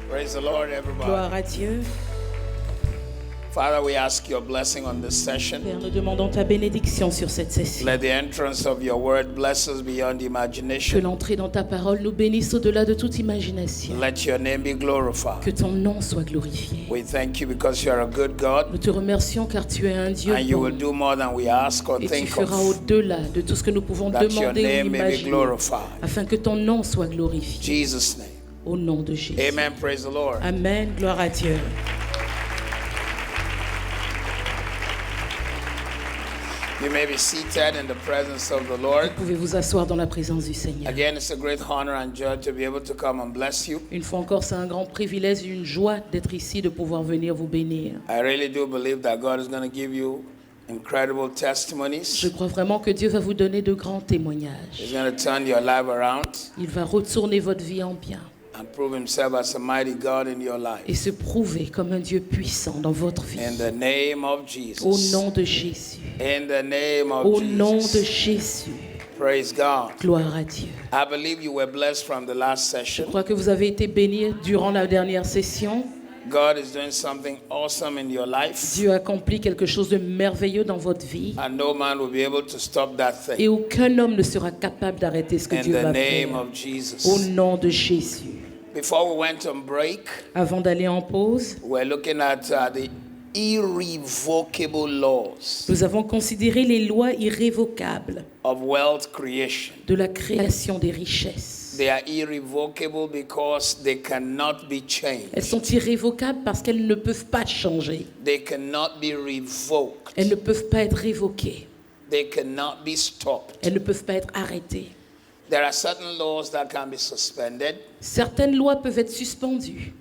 Praise the Lord, everybody. Gloire à Dieu. Father, we ask your blessing on this session. Père, nous demandons ta bénédiction sur cette session. Let the entrance of your word bless us beyond Que imagination. l'entrée dans ta parole nous bénisse au-delà de toute imagination. Let your name be glorified. Que ton nom soit glorifié. We thank you because you are a good God Nous te remercions car tu es un Dieu and you bon. will do more than we ask or Et tu think feras of. au-delà de tout ce que nous pouvons That your demander ou name may be imaginer, glorified. afin que ton nom soit glorifié. Jesus' name. Au nom de Jésus. Amen. Praise the Lord. Amen. Gloire à Dieu. You may be seated in the presence of the Lord. Vous pouvez vous asseoir dans la présence du Seigneur. Again, it's a great honor and joy to be able to come and bless you. Une fois encore, c'est un grand privilège et une joie d'être ici, de pouvoir venir vous bénir. I really do believe that God is going to give you incredible testimonies. Je crois vraiment que Dieu va vous donner de grands témoignages. He's going to turn your life around Il va retourner votre vie en bien and prove himself as a mighty God in your et life. se prouver comme un Dieu puissant dans votre vie. In the name of Au Jesus. nom de Jésus. In the name of Au nom de Jesus. Jésus. Praise God. Gloire à Dieu. I believe you were blessed from the last Je session. crois que vous avez été bénis durant la dernière session. God is doing something awesome in your life, Dieu accomplit quelque chose de merveilleux dans votre vie. and no man will be able to stop that Et thing. aucun homme ne sera capable d'arrêter ce que In Dieu the va name faire. of Au Jesus. nom de Jésus. Before we went on break, Avant d'aller en pause, we're looking at the irrevocable laws nous avons considéré les lois irrévocables of wealth creation. de la création des richesses. They are irrevocable because they cannot be changed. Elles sont irrévocables parce qu'elles ne peuvent pas changer. They cannot be revoked. Elles ne peuvent pas être révoquées. They cannot be stopped. Elles ne peuvent pas être arrêtées. There are certain laws that can be suspended. Certaines lois peuvent être suspendues.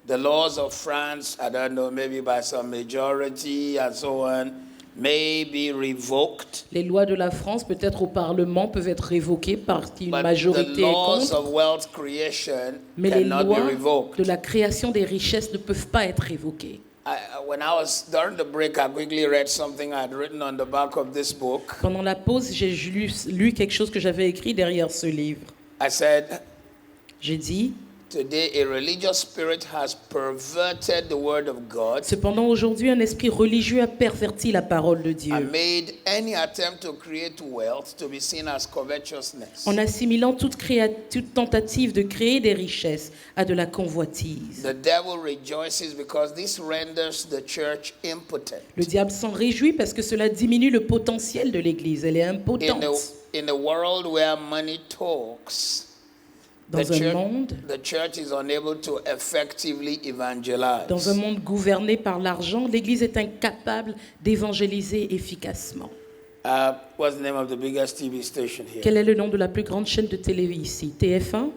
The laws of France, I don't know, maybe by some majority and so on, may be revoked. Les lois de la France, peut-être au Parlement, peuvent être révoquées par une But the majorité est laws contre. of wealth creation Mais les cannot be lois revoked. de la création des richesses ne peuvent pas être révoquées. When I was during the break, I quickly read something I had written on the back of this book. Pendant la pause, j'ai lu quelque chose que j'avais écrit derrière ce livre. I said, J'ai dit, today a religious spirit has perverted the word of God cependant aujourd'hui, un esprit religieux a perverti la parole de Dieu and made any attempt to create wealth to be seen as covetousness. en assimilant toute tentative de créer des richesses à de la convoitise. The devil rejoices because this renders the church impotent. Le diable s'en réjouit parce que cela diminue le potentiel de l'Église. Elle est impotente. In a world where money talks, Dans un monde the church is unable to effectively evangelize. Dans un monde gouverné par l'argent, l'Église est incapable d'évangéliser efficacement. What's the name of the biggest TV station here? Quel est le nom de la plus grande chaîne de télé ici? TF1?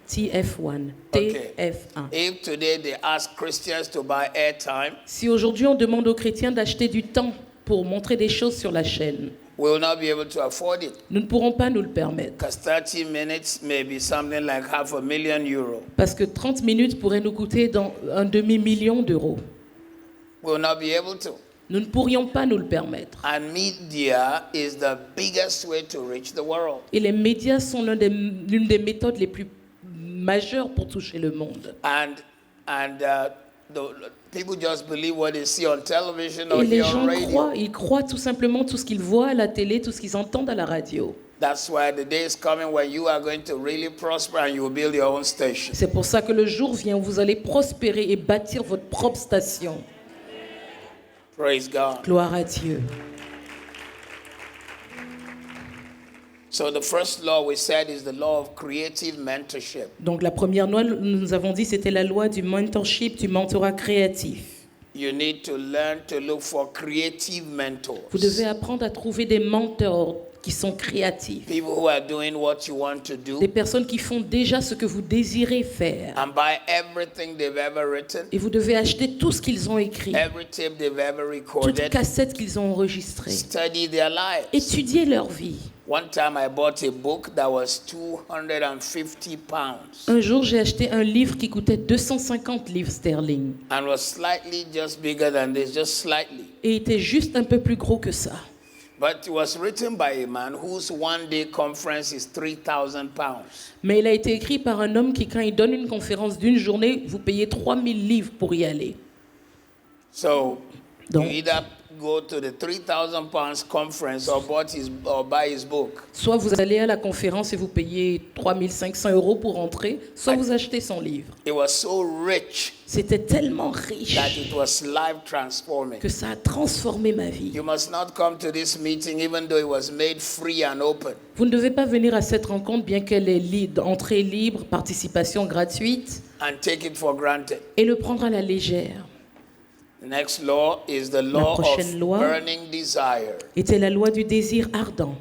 TF1. Okay. TF1. If today they ask Christians to buy airtime, Si aujourd'hui on demande aux chrétiens d'acheter du temps pour montrer des choses sur la chaîne, we will not be able to afford it. nous ne pourrons pas nous le permettre. Because 30 minutes may be something like €500,000. Parce que 30 minutes pourraient nous coûter dans un demi-million d'euros. We will not be able to. Nous ne pourrions pas nous le permettre. And media is the biggest way to reach the world. Et les médias sont l'une des méthodes les plus majeures pour toucher le monde. The people just believe what they see on television or Et les hear gens on radio. ils croient tout simplement tout ce qu'ils voient à la télé, tout ce qu'ils entendent à la radio. That's why the day is coming when you are going to really prosper and you will build your own station. C'est pour ça que le jour vient où vous allez prospérer et bâtir votre propre station. Praise God. Gloire à Dieu. So the first law we said is the law of creative mentorship. Donc la première loi, nous avons dit, c'était la loi du mentorship, du mentorat créatif. you need to learn to look for creative mentors. Vous devez apprendre à trouver des mentors qui sont créatifs. People who are doing what you want to do Des personnes qui font déjà ce que vous désirez faire. and buy everything they've ever written, Et vous devez acheter tout ce qu'ils ont écrit, every tape they've ever toute recorded, cassette qu'ils ont enregistrée. study their lives. Étudier leur vie. One time I bought a book that was 250 pounds Un jour, j'ai acheté un livre qui coûtait 250 livres sterling and was slightly just bigger than this, just slightly. et était juste un peu plus gros que ça. But it was written by a man whose one-day conference is 3,000 pounds. Mais il a été écrit par un homme qui, quand il donne une conférence d'une journée, vous payez 3000 livres pour y aller. So Donc, you either go to the 3,000 pounds conference or buy his book. soit vous allez à la conférence et vous payez 3500 € pour entrer, soit vous achetez son livre. It was so rich C'était tellement riche that it was life transforming. que ça a transformé ma vie. You must not come to this meeting even though it was made free and open. Vous ne devez pas venir à cette rencontre bien qu'elle est entrée libre, participation gratuite, And take it for granted. et le prendre à la légère. The next law is the law prochaine of loi burning desire. Était la loi du désir ardent.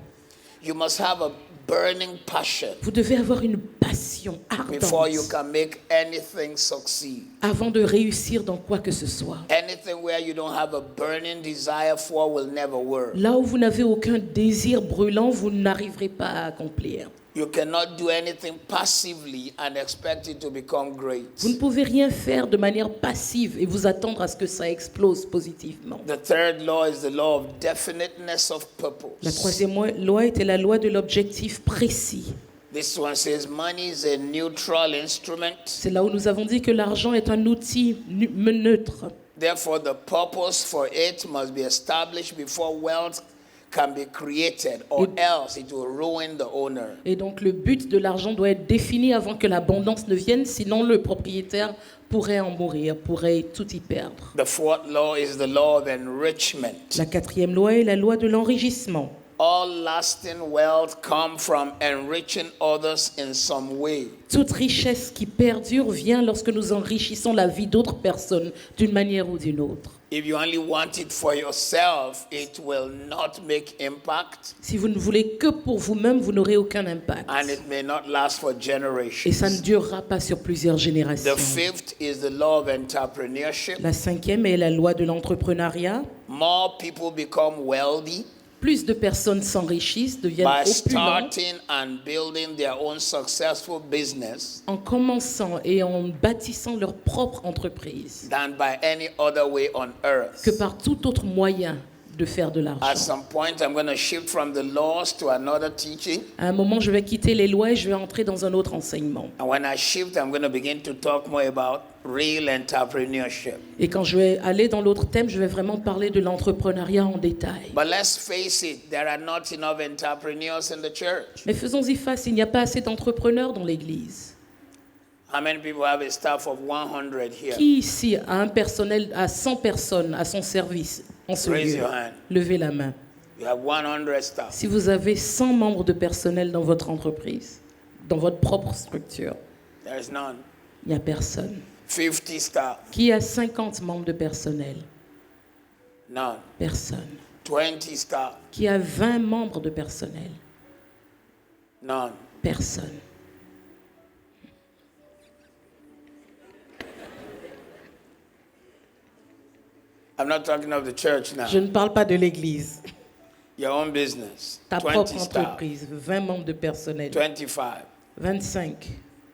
You must have a burning passion Vous devez avoir une passion before you ardente can make anything succeed. avant de réussir dans quoi que ce soit. Anything where you don't have a burning desire for will never work. Là où vous n'avez aucun désir brûlant, vous n'arriverez pas à accomplir. You cannot do anything passively and expect it to become great. Vous ne pouvez rien faire de manière passive et vous attendre à ce que ça explose positivement. The third law is the law of definiteness of La purpose. troisième loi était la loi de l'objectif précis. This one says money is a neutral instrument. C'est là où nous avons dit que l'argent est un outil neutre. Therefore, the purpose for it must be established before wealth can be created, or else it will ruin the owner. Et donc le but de l'argent doit être défini avant que l'abondance ne vienne, sinon le propriétaire pourrait en mourir, pourrait tout y perdre. The fourth law is the law of enrichment. La quatrième loi est la loi de l'enrichissement. All lasting wealth come from enriching others in some way. Toute richesse qui perdure vient lorsque nous enrichissons la vie d'autres personnes d'une manière ou d'une autre. If you only want it for yourself, it will not make impact, Si vous ne voulez que pour vous-même, vous n'aurez aucun impact. and it may not last for Et generations. ça ne durera pas sur plusieurs générations. The fifth is the law of entrepreneurship. La cinquième est la loi de l'entrepreneuriat. More people become wealthy Plus de personnes s'enrichissent, deviennent by opulentes starting and building their own successful business en commençant et en bâtissant leur propre entreprise than by any other way on earth. que par tout autre moyen de faire de At l'argent. some point, I'm going to shift from the laws to another teaching. À un moment, je vais quitter les lois et je vais entrer dans un autre enseignement. And when I shift, I'm going to begin to talk more about real entrepreneurship. Et quand je vais aller dans l'autre thème, je vais vraiment parler de l'entrepreneuriat en détail. But let's face it, there are not enough entrepreneurs in the church. Mais faisons-y face, il n'y a pas assez d'entrepreneurs dans l'Église. How many people have a staff of 100 here? Qui ici a un personnel à 100 personnes à son service en ce Raise lieu? your hand. Levez la main. You have 100 staff. Si vous avez 100 membres de personnel dans votre entreprise, dans votre propre structure, There's none. il n'y a personne. 50 staff. Qui a 50 membres de personnel? None. Personne. 20 staff. Qui a 20 membres de personnel? None. Personne. I'm not talking of the church now. Je ne parle pas de l'Église. Your own business. Ta 20 propre staff. entreprise, 20 membres de personnel, 25. 25,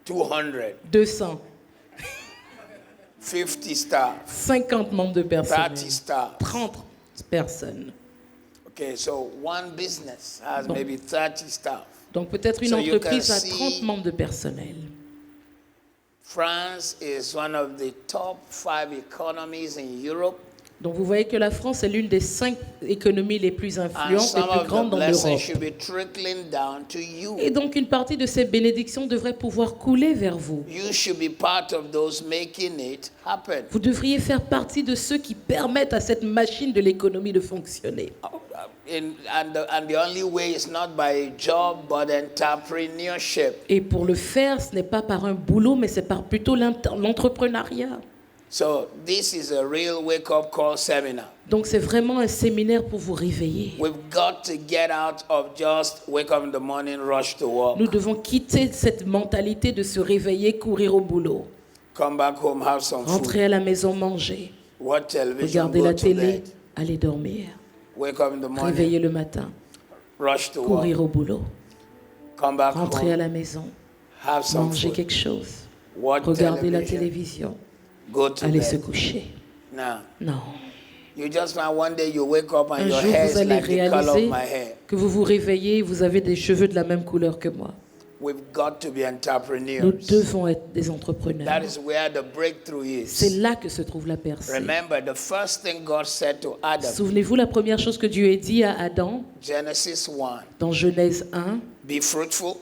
200. 200, 50 staff. 50 membres de personnel, 30 staff. 30 personnes. Okay, so one business has maybe 30 staff. Donc peut-être une So you entreprise can a see- 30 membres de personnel. France is one of the top 5 economies in Europe, Donc vous voyez que la France est l'une des 5 économies les plus and influentes, some les plus of the grandes dans blessings l'Europe. should be trickling down to you. Et donc une partie de ces bénédictions devrait pouvoir couler vers vous. You should be part of those making it happen. Vous devriez faire partie de ceux qui permettent à cette machine de l'économie de fonctionner. And the only way is not by a job, but entrepreneurship. Et pour le faire, ce n'est pas par un boulot, mais c'est par plutôt l'entrepreneuriat. So this is a real wake-up call seminar. Donc c'est vraiment un séminaire pour vous réveiller. We've got to get out of just wake up in the morning, rush to work. Nous devons quitter cette mentalité de se réveiller, courir au boulot. Come back home, have some food. Rentrer à la maison, manger. Watch television, Regarder go la to télé, bed. aller dormir. Wake up in the morning, Réveiller le matin, rush to work. courir au boulot. Come back Rentrer à home, la maison, have some manger food. quelque chose. Watch Regarder la television, télévision, go to aller se bed. coucher. Now, Non. you just find one day you wake up and Un your jour, hair vous is allez like the color of réaliser my hair. que vous vous réveillez et vous avez des cheveux de la même couleur que moi. We've got to be Nous entrepreneurs. devons être des entrepreneurs. That is where the breakthrough C'est is. là que se trouve la percée. Remember, the first thing God said to Adam, Souvenez-vous, la première chose que Dieu a dit à Adam Genesis 1, dans Genèse 1, be fruitful.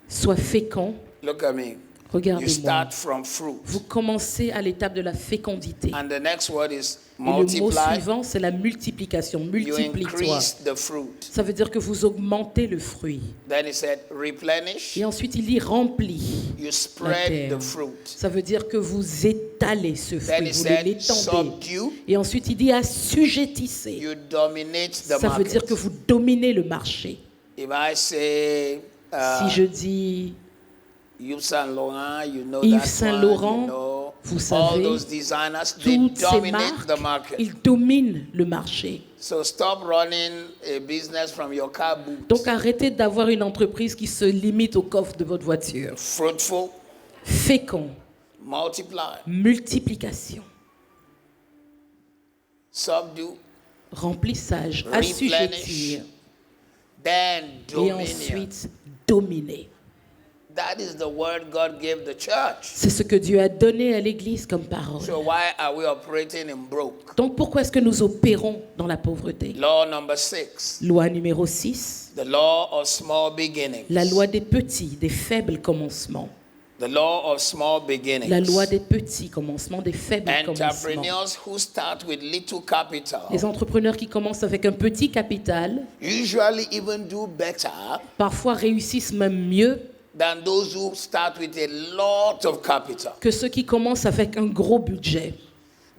sois fécond. Look at me. You Regardez-moi. start from fruit. Vous commencez à l'étape de la fécondité. And the next word is Et le mot multiply. suivant, c'est la multiplication. You Multiplie-toi. increase the fruit. Ça veut dire que vous augmentez le fruit. Then he said, replenish. Et ensuite, il dit remplis. You spread terre. the fruit. Ça veut dire que vous étalez ce Then fruit, he vous said, l'étendez. subdue. Et ensuite, il dit assujettissez. You dominate the Ça veut dire market. que vous dominez le marché. If I say Si je dis Yves Saint Laurent, you know Yves that Saint one, Laurent, you know, vous all savez, those designers, they toutes ces dominate the marques, market. ils dominent le marché. So stop running a business from your car boot. Donc arrêtez d'avoir une entreprise qui se limite au coffre de votre voiture. Fruitful, Fécond, multiply, multiplication, subdue, remplissage, Replenish. assujettir then et dominion. ensuite dominer. That is the word God gave the church. C'est ce que Dieu a donné à l'Église comme parole. So why are we operating in broke? Donc pourquoi est-ce que nous opérons dans la pauvreté? Law number 6, Loi numéro 6, the law of small beginnings. la loi des petits, des faibles commencements. The law of small beginnings. La loi des petits commencements, des faibles commencements. Entrepreneurs who start with little capital Les entrepreneurs qui commencent avec un petit capital, usually even do better parfois réussissent même mieux than those who start with a lot of capital. que ceux qui commencent avec un gros budget.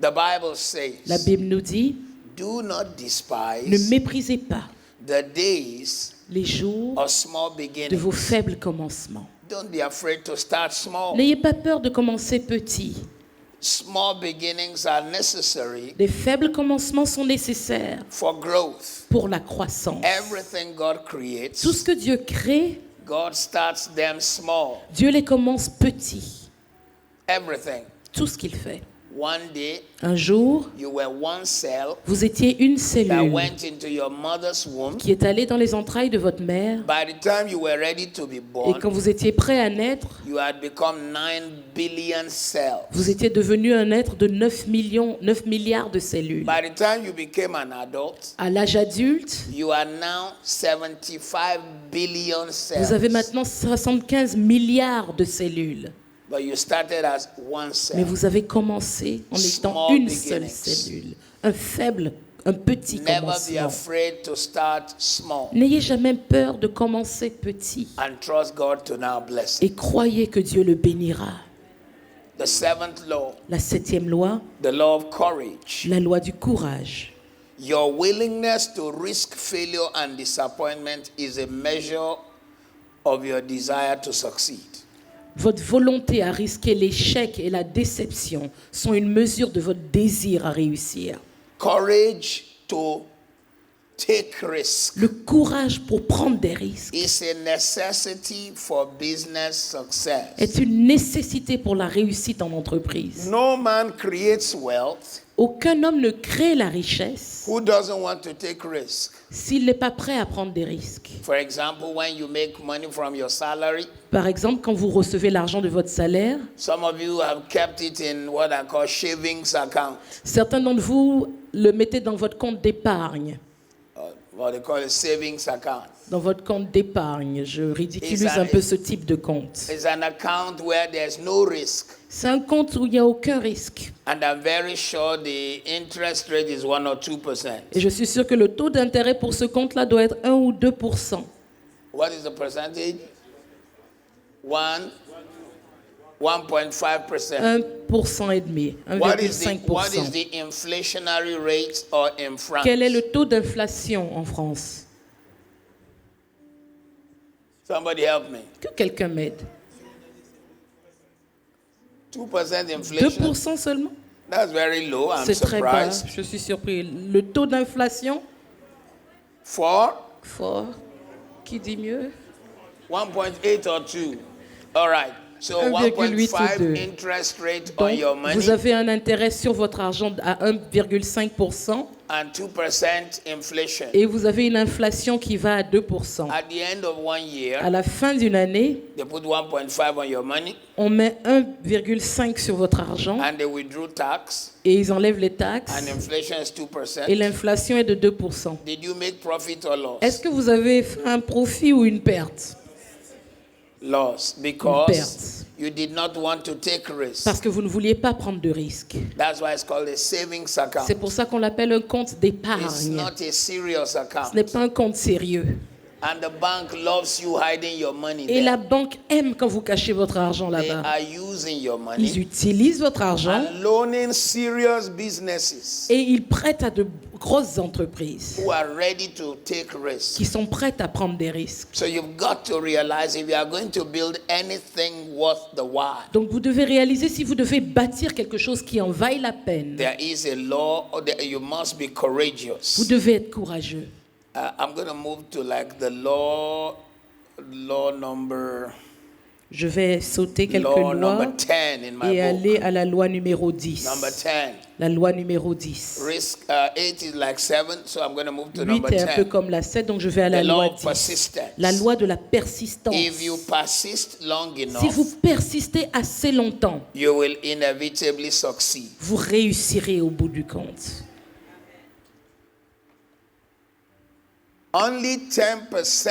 The Bible La says, Bible nous dit, do not ne despise méprisez pas the days les jours of small de beginnings. vos faibles commencements. Don't be afraid to start small. N'ayez pas peur de commencer petit. Small beginnings are necessary Les faibles commencements sont nécessaires for growth. pour la croissance. Everything God Tout creates, ce que Dieu crée, God starts them small. Dieu les commence petits. Everything. Tout ce qu'il fait. One day, Un jour, you were one cell vous étiez une that cellule went into your mother's womb. qui est allée dans les entrailles de votre mère. By the time you were ready to be Et born, quand vous étiez prêt à naître, you had become 9 billion cells. vous étiez devenu un être de 9 milliards de cellules. By the time you became an adult, À l'âge adulte, you are now 75 billion vous avez cells. maintenant 75 milliards de cellules. But you started as one Mais cell. vous avez commencé en étant Small une seule beginnings. cellule. Un faible, un petit Never be commencement. afraid to start small N'ayez jamais peur de commencer petit. and trust God to now bless it. Et croyez que Dieu le bénira. The seventh law, La 7e loi, the law of courage. la loi du courage. Your willingness to risk failure and disappointment is a measure of your desire to succeed. Votre volonté à risquer l'échec et la déception sont une mesure de votre désir à réussir. Courage to take risks Le courage pour prendre des risques is a necessity for business success. est une nécessité pour la réussite en entreprise. No man creates wealth Aucun homme ne crée la richesse who doesn't want to take risks. s'il n'est pas prêt à prendre des risques. For example, when you make money from your salary, Par exemple, quand vous recevez l'argent de votre salaire, some of you have kept it in what I call savings account, certains d'entre vous le mettez dans votre compte d'épargne. what they call a savings account. Dans votre compte d'épargne. Je ridiculise Et ça- un peu ce type de compte. It's an account where there's no risk. C'est un compte où il n'y a aucun risque. And I'm very sure the interest rate is 1 or 2%. Et je suis sûr que le taux d'intérêt pour ce compte-là doit être 1 ou 2%. What is the percentage? 1 1.5%. 1,5%. What is 1,5%. the inflationary rate or in France? Quel est le taux d'inflation en France? Somebody help me. Que quelqu'un m'aide. 2% inflation? 2% seulement? That's very low. I'm C'est très bas. surprised. Je suis surpris. Le taux d'inflation? Fort? Fort. Qui dit mieux? 1.8 or 2. All right. So 1,8 ou 1.5 2. interest rate on Donc, your money vous avez un intérêt sur votre argent à 1,5% and 2% inflation. et vous avez une inflation qui va à 2%. At the end of 1 year, À la fin d'une année, they put 1.5 on your money on met 1,5 sur votre argent and they withdraw tax et ils enlèvent les taxes and inflation is et 2%. l'inflation est de 2%. Did you make profit or loss? Est-ce que vous avez fait un profit ou une perte? Loss, Une because perte. you did not want to take risks. Parce que vous ne vouliez pas prendre de risques. That's why it's called a savings account. C'est pour ça qu'on l'appelle un compte It's d'épargne. not a serious Ce account. n'est pas un compte sérieux. And the bank loves you hiding your money Et la there. banque aime quand vous cachez votre argent They là-bas. are using your Ils money utilisent votre argent and loaning serious businesses et ils prêtent à de grosses entreprises who are ready to take risks. qui sont prêtes à prendre des risques. So you've got to realize if you are going to build anything worth the while, Donc vous devez réaliser si vous devez bâtir quelque chose qui en vaille la peine. there is a law, or you must be Vous courageous. devez être courageux. I'm going to move to like the law number Je vais sauter quelques law lois number 10 in my et aller book. à la loi numéro 10. Number 10. La loi numéro 10. Risk 8 is like 7, so I'm going to move to 8 number est un peu 10. comme la 7, donc je vais à la The law loi of 10. persistence. La loi de la persistance. If you persist long Si enough, vous persistez assez longtemps, you will inevitably succeed. vous réussirez au bout du compte. Only 10%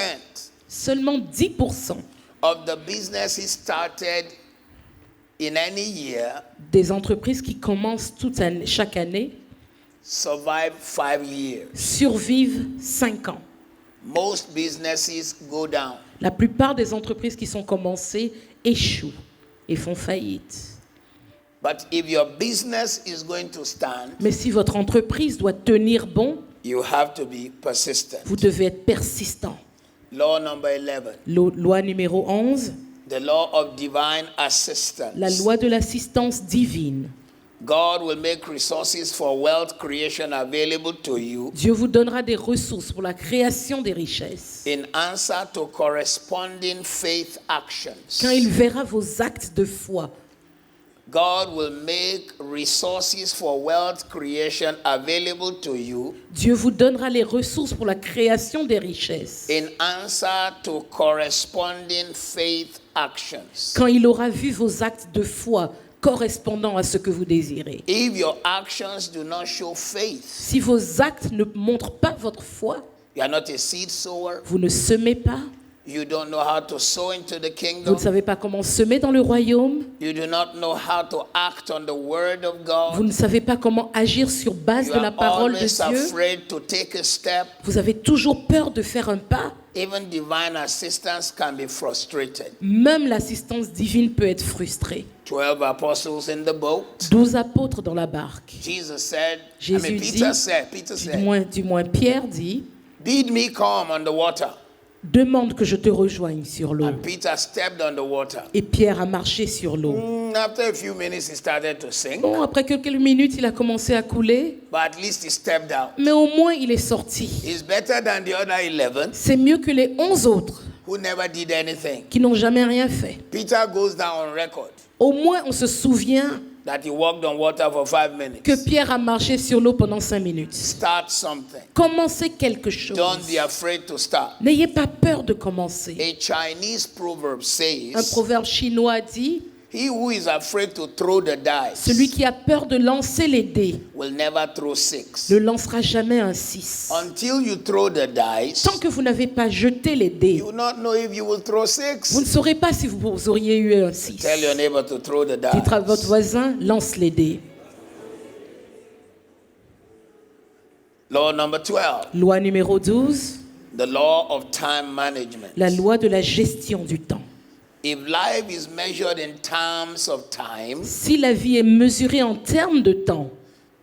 Seulement 10% of the businesses started in any year des entreprises qui commencent chaque année survive 5 years. survivent 5 ans. Most businesses go down. La plupart des entreprises qui sont commencées échouent et font faillite. But if your business is going to stand, Mais si votre entreprise doit tenir bon, you have to be persistent. vous devez être persistant. Law number 11, Loi numéro 11, the law of divine assistance. la loi de l'assistance divine. God will make resources for wealth creation available to you Dieu vous donnera des ressources pour la création des richesses. in answer to corresponding faith actions. Quand il verra vos actes de foi, God will make resources for wealth creation available to you Dieu vous donnera les ressources pour la création des richesses. in answer to corresponding faith actions. Quand il aura vu vos actes de foi correspondant à ce que vous désirez. If your actions do not show faith, Si vos actes ne montrent pas votre foi, you are not a seed sower, vous ne semez pas, you don't know how to sow into the vous kingdom, ne savez pas comment semer dans le royaume, you do not know how to act on the word of vous God, ne savez pas comment agir sur base you de la are parole de always Dieu, afraid to take a step, vous avez toujours peur de faire un pas, even divine assistance can be frustrated. même l'assistance divine peut être frustrée. 12 apostles in the boat. 12 apôtres dans la barque. Jesus said, Jésus dit, Peter said, du moins Pierre dit, bid me come on the water. demande que je te rejoigne sur l'eau. And Peter stepped on the water. Et Pierre a marché sur l'eau. After a few minutes, he started to sink, Bon, après quelques minutes, il a commencé à couler, but at least he stepped out. mais au moins il est sorti. He's better than the other 11 C'est mieux que les 11 autres who never did anything. qui n'ont jamais rien fait. Peter goes down on record Au moins, on se souvient that he walked on water for 5 minutes. que Pierre a marché sur l'eau pendant 5 minutes. Start something. Commencez quelque chose. Don't be afraid to start. N'ayez pas peur de commencer. A Chinese proverb Un says, proverbe chinois dit, he who is afraid to throw the celui dice qui a peur de lancer les dés will never throw 6. ne lancera jamais un 6. Until you throw the dice, Tant que vous n'avez pas jeté les dés, you will not know if you will throw vous 6. ne saurez pas si vous auriez eu un 6. Tell your neighbor to throw the Dites à votre dice. voisin, lance les dés. Law number 12, Loi numéro 12, the law of time management. la loi de la gestion du temps. If life is measured in terms of time, Si la vie est mesurée en termes de temps,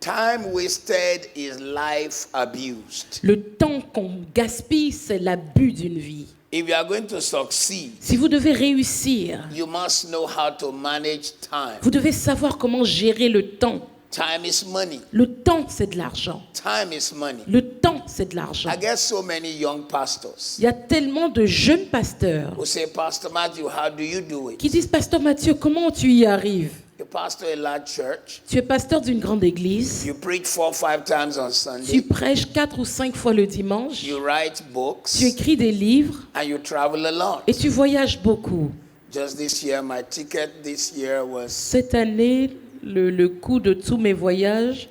time wasted is life abused. le temps qu'on gaspille, c'est l'abus d'une vie. If you are going to succeed, Si vous devez réussir, you must know how to manage time. vous devez savoir comment gérer le temps. Time is money. Le temps, c'est de l'argent. Time is money. Le temps, c'est de l'argent. I get so many young pastors Il y a tellement de jeunes pasteurs who say, Pastor Matthew, how do you do qui it? disent, Pasteur Mathieu, comment tu y arrives? You pastor a large church. Tu es pasteur d'une grande église. You preach 4 or 5 times on Tu Sunday. prêches 4 ou 5 fois le dimanche. You write Tu books écris des livres and you travel a lot. et tu voyages beaucoup. Just this year, my ticket this year was Cette année, le coût de tous mes voyages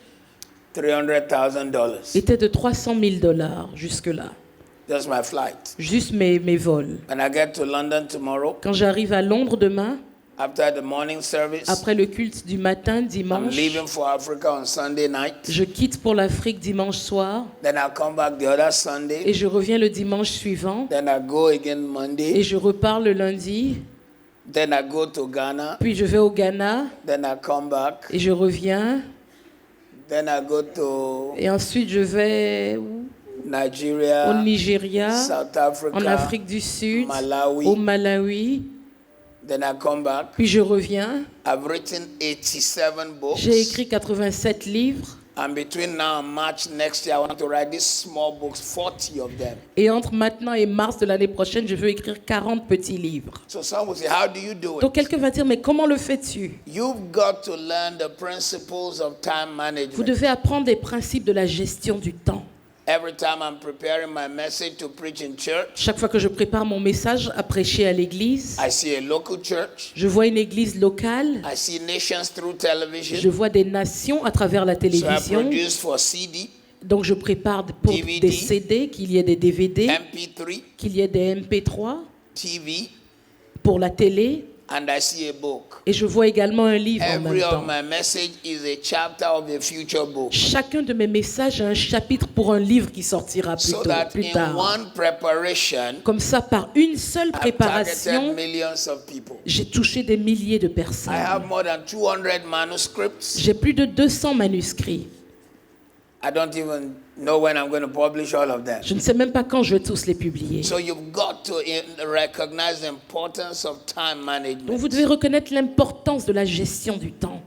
$300,000. était de $300,000 jusque-là. Just my flight. Juste mes vols. When I get to London tomorrow, Quand j'arrive à Londres demain, after the morning service, après le culte du matin, I'm dimanche, leaving for Africa on Sunday night. je quitte pour l'Afrique dimanche soir Then I'll come back the other et Sunday. je reviens le dimanche suivant Then I go again et Monday. je repars le lundi, Then I go to Ghana. puis je vais au Ghana Then I come back. et je reviens Then I go to et ensuite je vais où? Au Nigeria, Nigeria, South en Africa, Afrique du Sud, Malawi. au Malawi, Then I come back. puis je reviens. I've written 87 books. J'ai écrit 87 livres And between now and March next year, I want to write these small books, 40 of them. et entre maintenant et mars de l'année prochaine, je veux écrire 40 petits livres. So some will say, how do you do Donc it? quelqu'un va dire, mais comment le fais-tu? You've got to learn the principles of time Vous management. devez apprendre les principes de la gestion du temps. Every time I'm preparing my message to preach in church, Chaque fois que je prépare mon message à prêcher à l'église, I see a local church. je vois une église locale, I see nations through je television. vois des nations à travers la So I télévision. produce for CD, Donc je prépare pour DVD, des CD, qu'il y ait des DVD, MP3, qu'il y ait des MP3 TV, pour la télé, and I see a book. et je vois également un livre en Every même of temps. my message is a chapter of a future book. Chacun de mes messages a un chapitre pour un livre qui sortira So that plus in tard. one preparation, Comme ça, par une seule I've targeted préparation, millions of people. j'ai touché des milliers de I personnes. have more than 200 manuscripts. J'ai plus de 200 manuscrits. I don't even know when I'm going to publish all of them. Je ne sais même pas quand je vais tous les publier. So you've got to recognize the importance of time Donc management. vous devez reconnaître l'importance de la gestion du temps.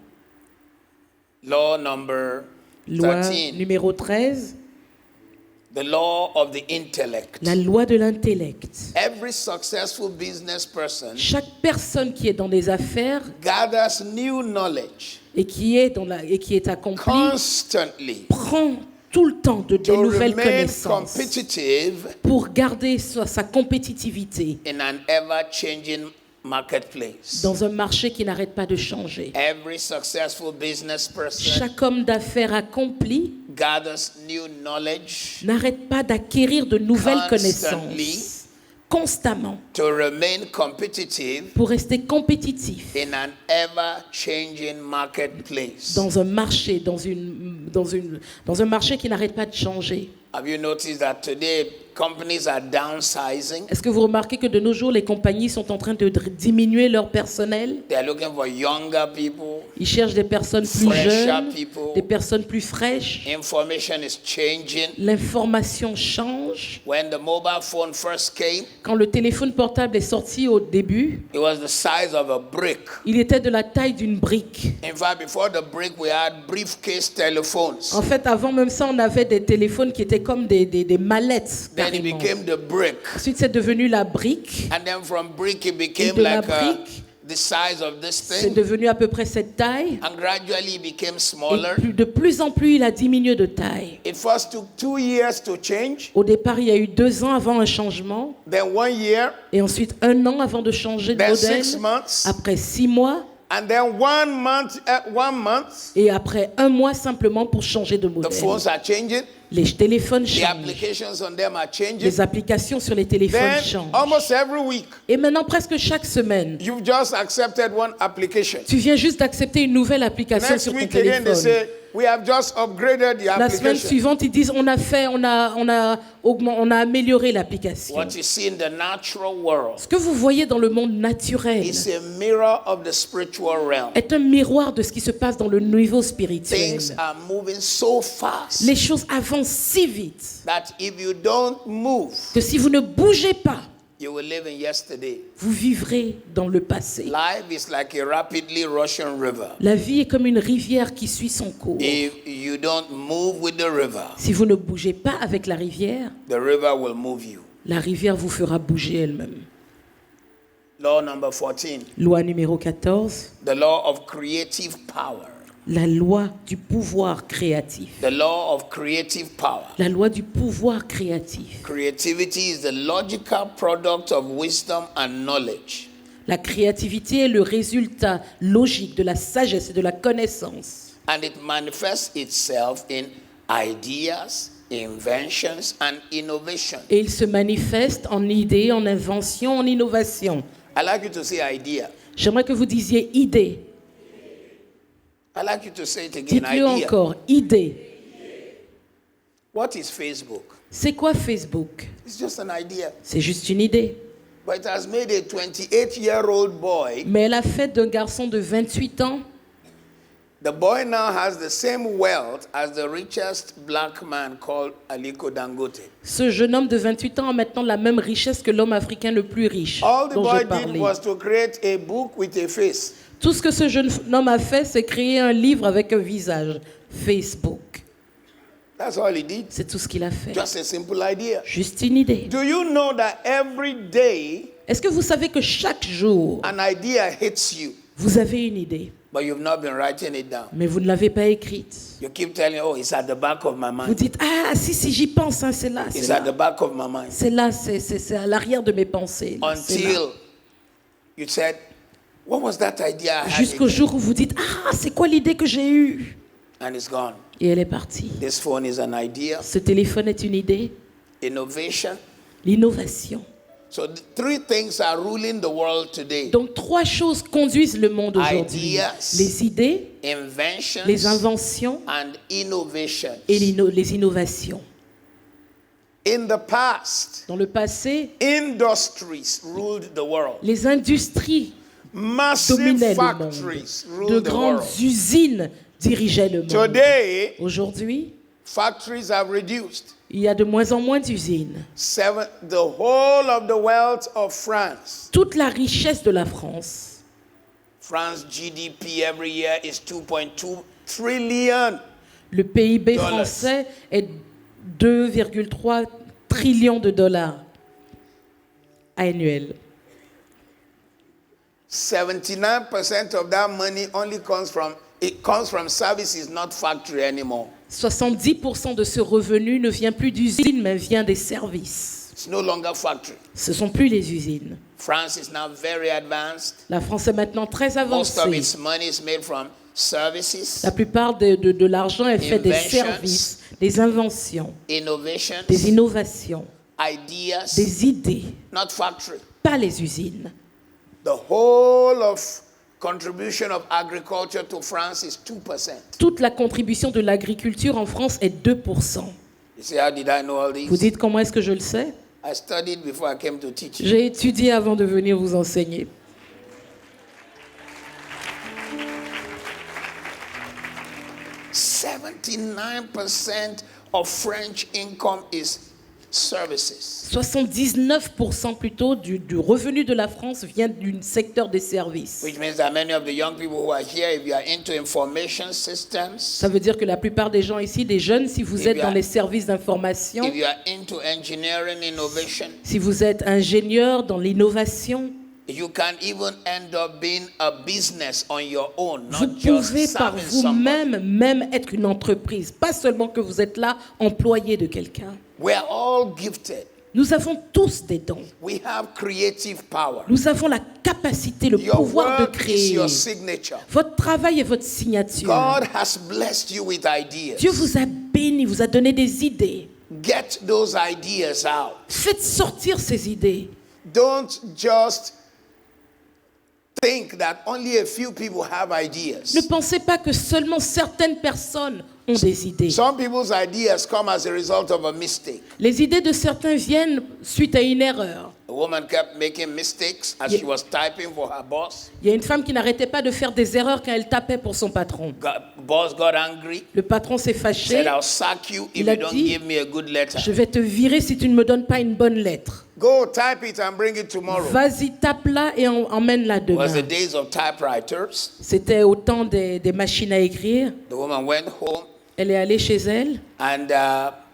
Law number Loi 13, numéro 13, the law of the intellect. la loi de l'intellect. Every successful business person Chaque personne qui est dans les affaires gathers new knowledge et qui est accomplie constantly prend tout le temps des to nouvelles remain connaissances competitive pour garder sa compétitivité in an ever-changing marketplace. dans un marché qui n'arrête pas de changer. Every successful business person Chaque homme d'affaires accompli gathers new knowledge n'arrête pas d'acquérir de nouvelles Constantly. connaissances constamment to remain competitive pour rester compétitif in an ever-changing marketplace. dans un marché, dans un marché qui n'arrête pas de changer. Have you noticed that today companies are downsizing? Est-ce que vous remarquez que de nos jours, les compagnies sont en train de diminuer leur personnel? They're looking for younger people. Ils cherchent des personnes plus Fresher jeunes, people. des personnes plus fraîches. Information is changing. L'information change. When the mobile phone first came, Quand le téléphone portable est sorti au début, it was the size of a brick. il était de la taille d'une brique. In fact, before the brick, we had briefcase telephones. En fait, avant même ça, on avait des téléphones qui étaient comme des mallettes. Then it Carrément. became the brick. Ensuite, c'est devenu la brique. And then from brick, it Et became de la like brique, the size of this c'est thing. devenu à peu près cette taille. And gradually, it became Et smaller. de plus en plus, il a diminué de taille. It first took 2 years to change, Au départ, il y a eu 2 ans avant un changement. then 1 year, Et ensuite, 1 an avant de changer de then modèle. 6 months, Après 6 mois. and then 1 month. 1 month, Et après 1 mois simplement pour changer de the modèle. phones are changing. Les téléphones The changent. applications on them are changing. Les applications sur les téléphones Then changent. almost every week, Et maintenant, presque chaque semaine, you've just accepted one application. tu viens juste d'accepter une nouvelle application Next sur ton week again, they téléphone. say we have just upgraded the La semaine application. suivante, ils disent on a amélioré l'application. What you see in the natural world Ce que vous voyez dans le monde naturel is a mirror of the spiritual realm. est un miroir de ce qui se passe dans le niveau spirituel. Things are moving so fast Les choses avancent si vite that if you don't move, que si vous ne bougez pas, you will live in yesterday. vous vivrez dans le passé. Life is like a rapidly rushing river. La vie est comme une rivière qui suit son cours. If you don't move with the river, Si vous ne bougez pas avec la rivière will move you. la rivière vous fera bouger elle-même. Law number 14, Loi numéro 14, the law of creative power. la loi du pouvoir créatif. The law of creative power. La loi du pouvoir créatif. Creativity is the logical product of wisdom and knowledge. La créativité est le résultat logique de la sagesse et de la connaissance. And it manifests itself in ideas, inventions, and innovation. Et il se manifeste en idées, en inventions, en innovations. I like you to say idea. J'aimerais que vous disiez idée. I like you to say it again, Dites-le idea. encore, idée. What is Facebook? C'est quoi Facebook? It's just an idea. C'est juste une idée. But it has made a 28-year-old boy. Mais elle a fait d'un garçon de 28 ans. The boy now has the same wealth as the richest black man called Aliko Dangote. Ce jeune homme de 28 ans a maintenant la même richesse que l'homme africain le plus riche All the dont boy j'ai did parlé. was to create a book with a face. Tout ce que ce jeune homme a fait, c'est créer un livre avec un visage. Facebook. That's all he did. C'est tout ce qu'il a fait. Just a simple idea. Juste une idée. Do you know that every day Est-ce que vous savez que chaque jour, an idea hits you, vous avez une idée, but you've not been writing it down? mais vous ne l'avez pas écrite? You keep telling, oh, it's at the back of my Vous mind. dites, ah, si, j'y pense, hein, c'est là, It's c'est at the là. back of my mind. C'est là, c'est à l'arrière de mes pensées. là, c'est là. Until you said, what was that idea I had Jusqu'au again? jour où vous dites, ah, c'est quoi l'idée que j'ai eue? And it's gone. Et elle est partie. This phone is an idea. Ce téléphone est une idée. Innovation. L'innovation. So three things are ruling the world today. Donc, trois choses conduisent le monde aujourd'hui. Ideas, Les idées, Inventions les inventions and innovations. et les innovations. In the past, Dans le passé, industries ruled the world. les industries Massive dominaient le factories monde. De ruled the grandes world. usines dirigeaient le monde. Today, Aujourd'hui, factories have reduced. il y a de moins en moins d'usines. The whole of the wealth of France. Toute la richesse de la France, France GDP every year is 2.2 trillion. le PIB Dollars. français est 2,3 trillions de dollars annuels. 79% of that money only comes from services, not factory anymore. 70% de ce revenu ne vient plus d'usines, mais vient des services. It's no longer factory. Ce ne sont plus les usines. France is now very advanced. La France est maintenant très Most of avancée. its money is made from services, La plupart de l'argent est fait des Inventions. services, des inventions, innovations, des innovations, ideas, des idées, not factory. pas les usines. The whole of contribution of agriculture to France is 2%. Toute la contribution de l'agriculture en France est 2%. You see, how did I know all Vous this? dites comment est-ce que je le sais? I studied before I came to teach. J'ai étudié avant de venir vous enseigner. 79% of French income is services. 79% plutôt du revenu de la France vient du secteur des services. Which means that many of the young people who are here, if you are into information systems, Ça veut dire que la plupart des gens ici, des jeunes, si vous êtes dans les services d'information, if you are into engineering, innovation, si vous êtes ingénieur dans l'innovation, you can even end up being a business on your own, vous not just pouvez par serving somebody. vous-même même être une entreprise. Pas seulement que vous êtes là, employé de quelqu'un. We are all gifted. Nous avons tous des dons. We have creative power. Nous avons la capacité, le Your pouvoir de work is créer. your signature. Votre travail est votre signature. God has blessed you with ideas. Dieu vous a béni, vous a donné des idées. Get those ideas out. Faites sortir ces idées. Don't just think that only a few people have ideas. Ne pensez pas que seulement certaines personnes ont des idées. Some people's ideas come as a result of a mistake. Les idées de certains viennent suite à une erreur. A woman kept making mistakes as she was typing for her boss. Il y a une femme qui n'arrêtait pas de faire des erreurs quand elle tapait pour son patron. Boss got angry. Le patron s'est fâché. Said, I'll sack you if Il a you don't dit, give me a good letter. je vais te virer si tu ne me donnes pas une bonne lettre. Go type it and bring it tomorrow. Vas-y, tape-la et emmène-la It was the demain. days of typewriters. C'était au temps des machines à écrire. The woman went home Elle est allée chez elle and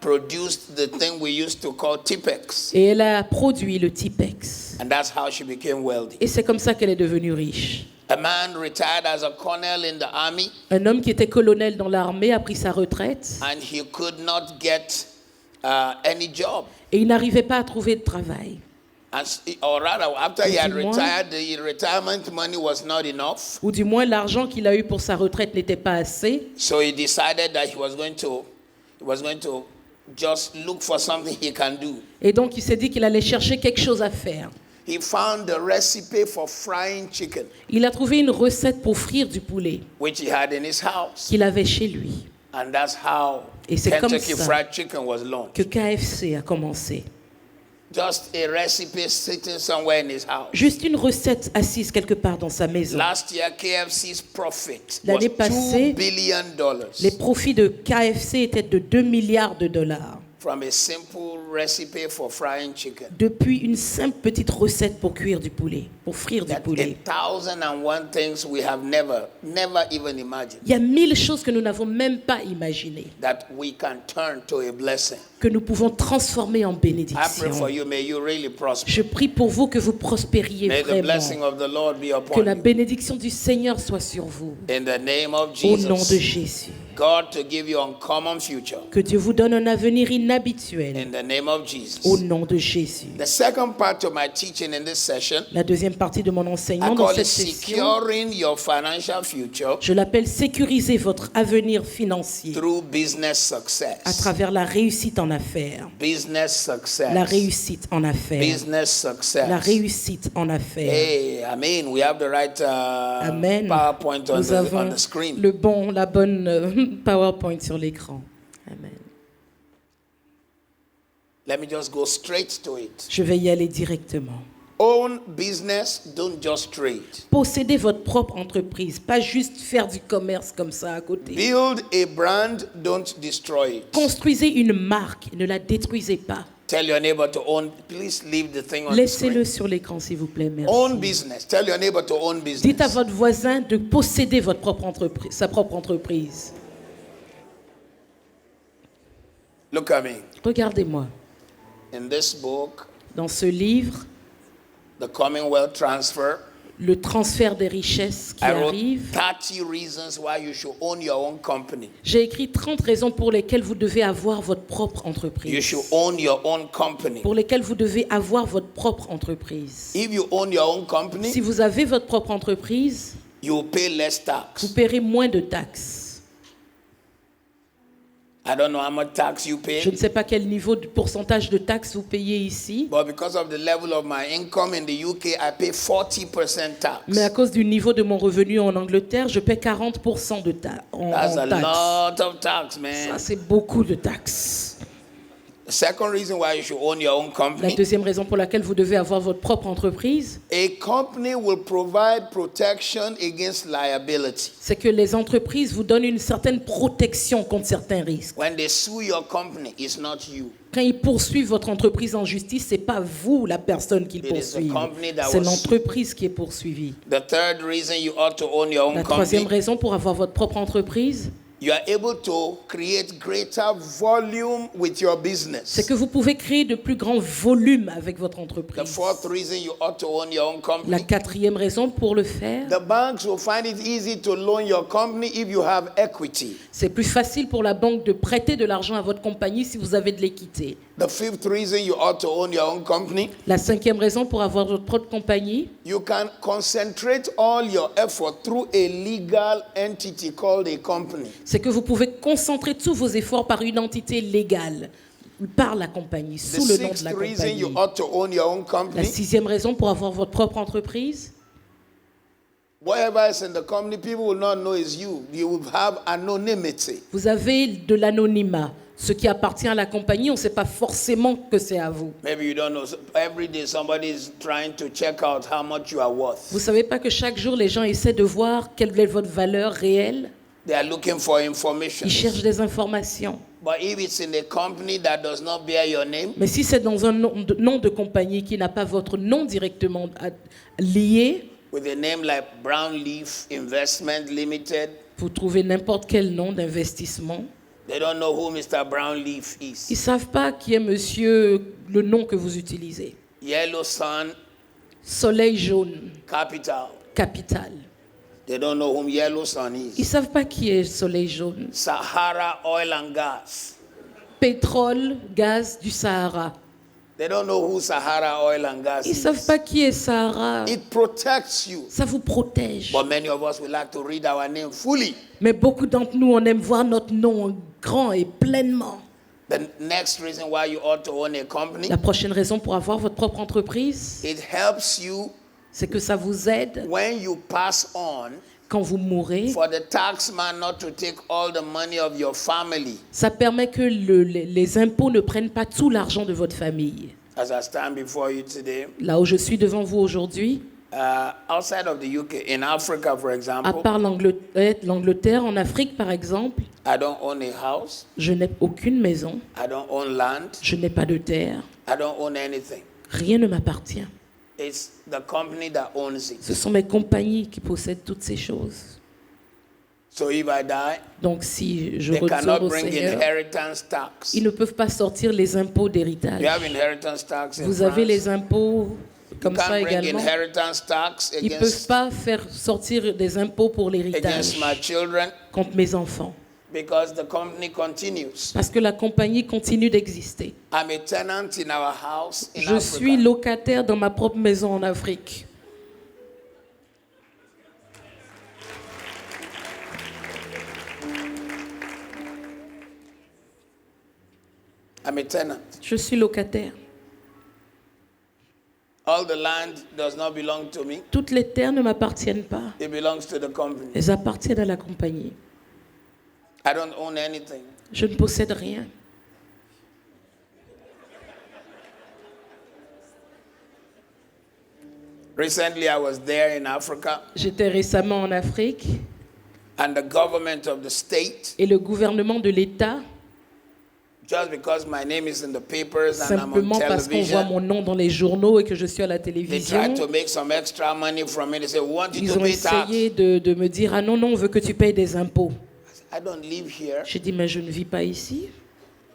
produced the thing we used to call Tipex. et elle a produit le Tipex. And that's how she became wealthy. Et c'est comme ça qu'elle est devenue riche. A man retired as a colonel in the army Un homme qui était colonel dans l'armée a pris sa retraite and he could not get any job. et il n'arrivait pas à trouver de travail. Or rather, after he had Du moins- retired, the retirement money was not enough. Ou du moins l'argent qu'il a eu pour sa retraite n'était pas assez. So he decided that he was going to just look for something he can do. Et donc il s'est dit qu'il allait chercher quelque chose à faire. He found the recipe for frying chicken, Il a trouvé une recette pour frire du poulet which he had in his house. qu'il avait chez lui. And that's how Et c'est comme Kentucky ça Fried Chicken was launched. Que KFC a commencé. Just a recipe sitting somewhere in his house. Juste une recette assise quelque part dans sa maison. Last year, KFC's profit was L'année passée, $2 billion Les profits de KFC étaient de 2 milliards de dollars. from a simple recipe for frying chicken. Depuis une simple petite recette pour cuire du poulet, pour frire du That poulet. 1,001 things we have never even imagined Il y a 1000 choses que nous n'avons même pas imaginées, that we can turn to a blessing. que nous pouvons transformer en I pray bénédiction. for you, may you really prosper. Je prie pour vous que vous prospériez May the blessing vraiment. of the Lord be Que upon la you. bénédiction du Seigneur soit sur vous. In the name of Au nom de Jesus, Jésus. God to give you uncommon future. Que Dieu vous donne un avenir inhabituel. In the name of Au Jesus. nom de Jésus. The second part of my teaching in this session, La deuxième partie de mon I enseignement dans call it cette session, securing your financial future je l'appelle sécuriser votre avenir financier through business à success. travers la réussite en affaires. Business success. La réussite en affaires. Business La success. réussite en affaires. Hey, amen. We have the right Amen. PowerPoint on Nous avons the screen. la bonne PowerPoint sur l'écran. Amen. Let me just go straight to it. Je vais y aller directement. Own business, don't just trade. Possédez votre propre entreprise, pas juste faire du commerce comme ça à côté. Build a brand, don't destroy it. Construisez une marque, ne la détruisez pas. Tell your neighbor to own. Please leave the thing on the Laissez-le screen. sur l'écran, s'il vous plaît, merci. Own business. Tell your neighbor to own business. Dites à votre voisin de posséder votre propre entreprise, sa propre entreprise. Look at me. Regardez-moi. In this book, Dans ce livre, The Commonwealth Transfer, le transfert des richesses qui I wrote arrive, 30 reasons why you should own your own company. j'ai écrit 30 raisons pour lesquelles vous devez avoir votre propre You entreprise. should own your own company. Pour lesquelles vous devez avoir votre propre entreprise. If you own your own company, Si vous avez votre propre entreprise, you will pay less vous tax. paierez moins de taxes. I don't know how much tax you Je pay, ne sais pas quel niveau de pourcentage de taxes vous payez ici, but because of the level of my income in the UK, I pay 40% tax. mais à cause du niveau de mon revenu en Angleterre, je paie 40% de en That's a taxes. lot of tax, Ça, man. c'est beaucoup de taxes. The second reason why you should own your own La company, deuxième raison pour laquelle vous devez avoir votre propre entreprise, a company will provide protection against liability. c'est que les entreprises vous donnent une certaine protection contre certains risques. When they sue your company, it's not you. Quand ils poursuivent votre entreprise en justice, c'est pas vous la personne qu'ils It is the poursuivent, company that c'est was- l'entreprise qui est poursuivie. The third reason you ought to own your own La troisième company, raison pour avoir votre propre entreprise, you are able to create greater volume with your c'est business. que vous pouvez créer de plus grands volumes avec votre The entreprise. fourth reason you ought to own your own La company, quatrième raison pour le faire, the banks will find it easy to loan your company if you have equity. c'est plus facile pour la banque de prêter de l'argent à votre compagnie si vous avez de l'équité. The fifth reason you ought to own your own company, La cinquième raison pour avoir votre propre compagnie, you can concentrate all your effort through a legal entity called a company. c'est que vous pouvez concentrer tous vos efforts par une entité légale, par la compagnie, The sous le nom de sixth la reason you compagnie. ought to own your own La company, sixième raison pour avoir votre propre entreprise, Whatever is in the company, people will not know it's you. You will have anonymity. Vous avez de l'anonymat. Ce qui appartient à la compagnie, on ne sait pas forcément que c'est à vous. Maybe you don't know. So every day somebody is trying to check out how much you are worth. Vous ne savez pas que chaque jour, les gens essaient de voir quelle est votre valeur réelle. They are looking for information. Ils cherchent des informations. But if it's in a company that does not bear your name, Mais si c'est dans un nom de compagnie qui n'a pas votre nom directement lié, with a name like Brownleaf Investment Limited, vous trouvez n'importe quel nom d'investissement. they don't know who Mr. Brownleaf Ils is. ne savent pas qui est monsieur, le nom que vous utilisez. Yellow Sun Soleil jaune, Capital. capital. They don't know whom Yellow Sun Ils ne is. savent pas qui est Soleil jaune. Sahara Oil and Gas. Pétrole, gaz du Sahara. They don't know who Sahara Oil and Gas Ils ne savent is. pas qui est Sahara. It protects you. Ça vous protège. But many of us would like to read our name fully. Mais beaucoup d'entre nous, on aime voir notre nom grand et pleinement. The next reason why you ought to own a company, La prochaine raison pour avoir votre propre entreprise, it helps you c'est que ça vous aide when you pass on quand vous mourrez. for the taxman not to take all the money of your family. Ça permet que les impôts ne prennent pas tout l'argent de votre famille. As I stand before you today, Là où je suis devant vous aujourd'hui, outside of the UK, in Africa, for à example, part l'Angleterre, en Afrique par exemple, I don't own a house, je n'ai aucune maison, I don't own land, je n'ai pas de terre, I don't own anything. rien ne m'appartient. It's the company that owns it. Ce sont mes compagnies qui possèdent toutes ces choses. So if I die, Donc si je they retourne cannot au bring Seigneur, inheritance tax. ils ne peuvent pas sortir les impôts d'héritage. You have inheritance tax in Vous avez France. les impôts You comme ça can't bring également. inheritance tax Ils ne peuvent against pas faire sortir des impôts pour l'héritage my children contre mes enfants. because the company continues. Parce que la compagnie continue d'exister. I'm a tenant in our house in Je Africa. suis locataire dans ma propre maison en Afrique. I'm a tenant. Je suis locataire. All the land does not belong to me. Toutes les terres ne m'appartiennent pas. It belongs to the company. Elles appartiennent à la compagnie. I don't own anything. Je ne possède rien. Recently, I was there in Africa, J'étais récemment en Afrique and the government of the state, et le gouvernement de l'État, just because my name is in the papers and I'm on simplement parce qu'on voit television, mon nom dans les journaux et que je suis à la they télévision, tried to make some extra money from me. They said, we want you ils to ont pay tax. essayé de me dire « Ah non, non, on veut que tu payes des impôts I don't live here. ». J'ai dit « Mais je ne vis pas ici ».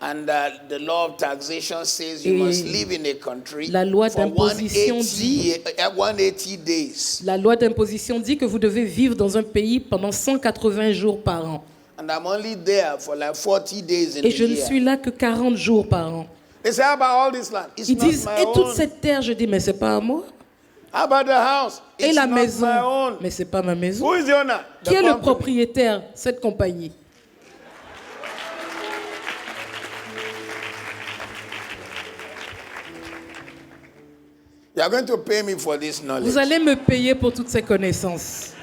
And the law of taxation says you Et must live in a country la loi for d'imposition 180 days. La loi d'imposition dit que vous devez vivre dans un pays pendant 180 jours par an. And I'm only there for like 40 days in Et a je ne year. suis là que 40 jours par an. They say, how about all this land? It's Ils not disent, my et toute own. cette terre, je dis, mais c'est pas à moi. How about the house? Et It's la not maison, my own. mais c'est pas ma maison. Who is the owner? The Qui est le company. propriétaire de cette compagnie? You are going to pay me for this knowledge. Vous allez me payer pour toutes ces connaissances.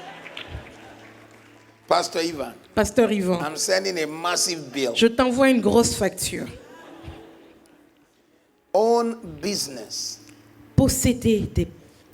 Pastor Ivan, Pasteur Yvan, I'm sending a massive bill. je t'envoie une grosse facture. Own business. Possédez des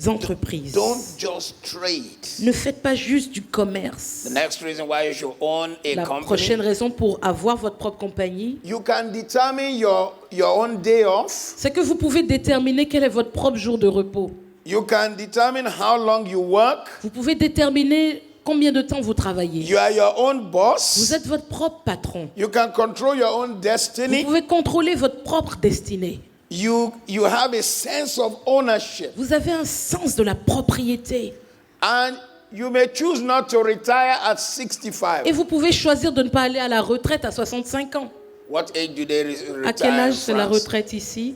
entreprises. Don't just trade. Ne faites pas juste du commerce. The next reason why you should own a La company, prochaine raison pour avoir votre propre compagnie, you can determine your own day off. c'est que vous pouvez déterminer quel est votre propre jour de repos. You can determine how long you work. Vous pouvez déterminer combien de temps vous travaillez. You are your own boss. Vous êtes votre propre patron. You can control your own Vous destiny. pouvez contrôler votre propre destinée. You have a sense of ownership. Vous avez un sens de la propriété. And you may choose not to retire at 65. Et vous pouvez choisir de ne pas aller à la retraite à 65 ans. What age do they retire À quel âge in c'est la France? retraite ici?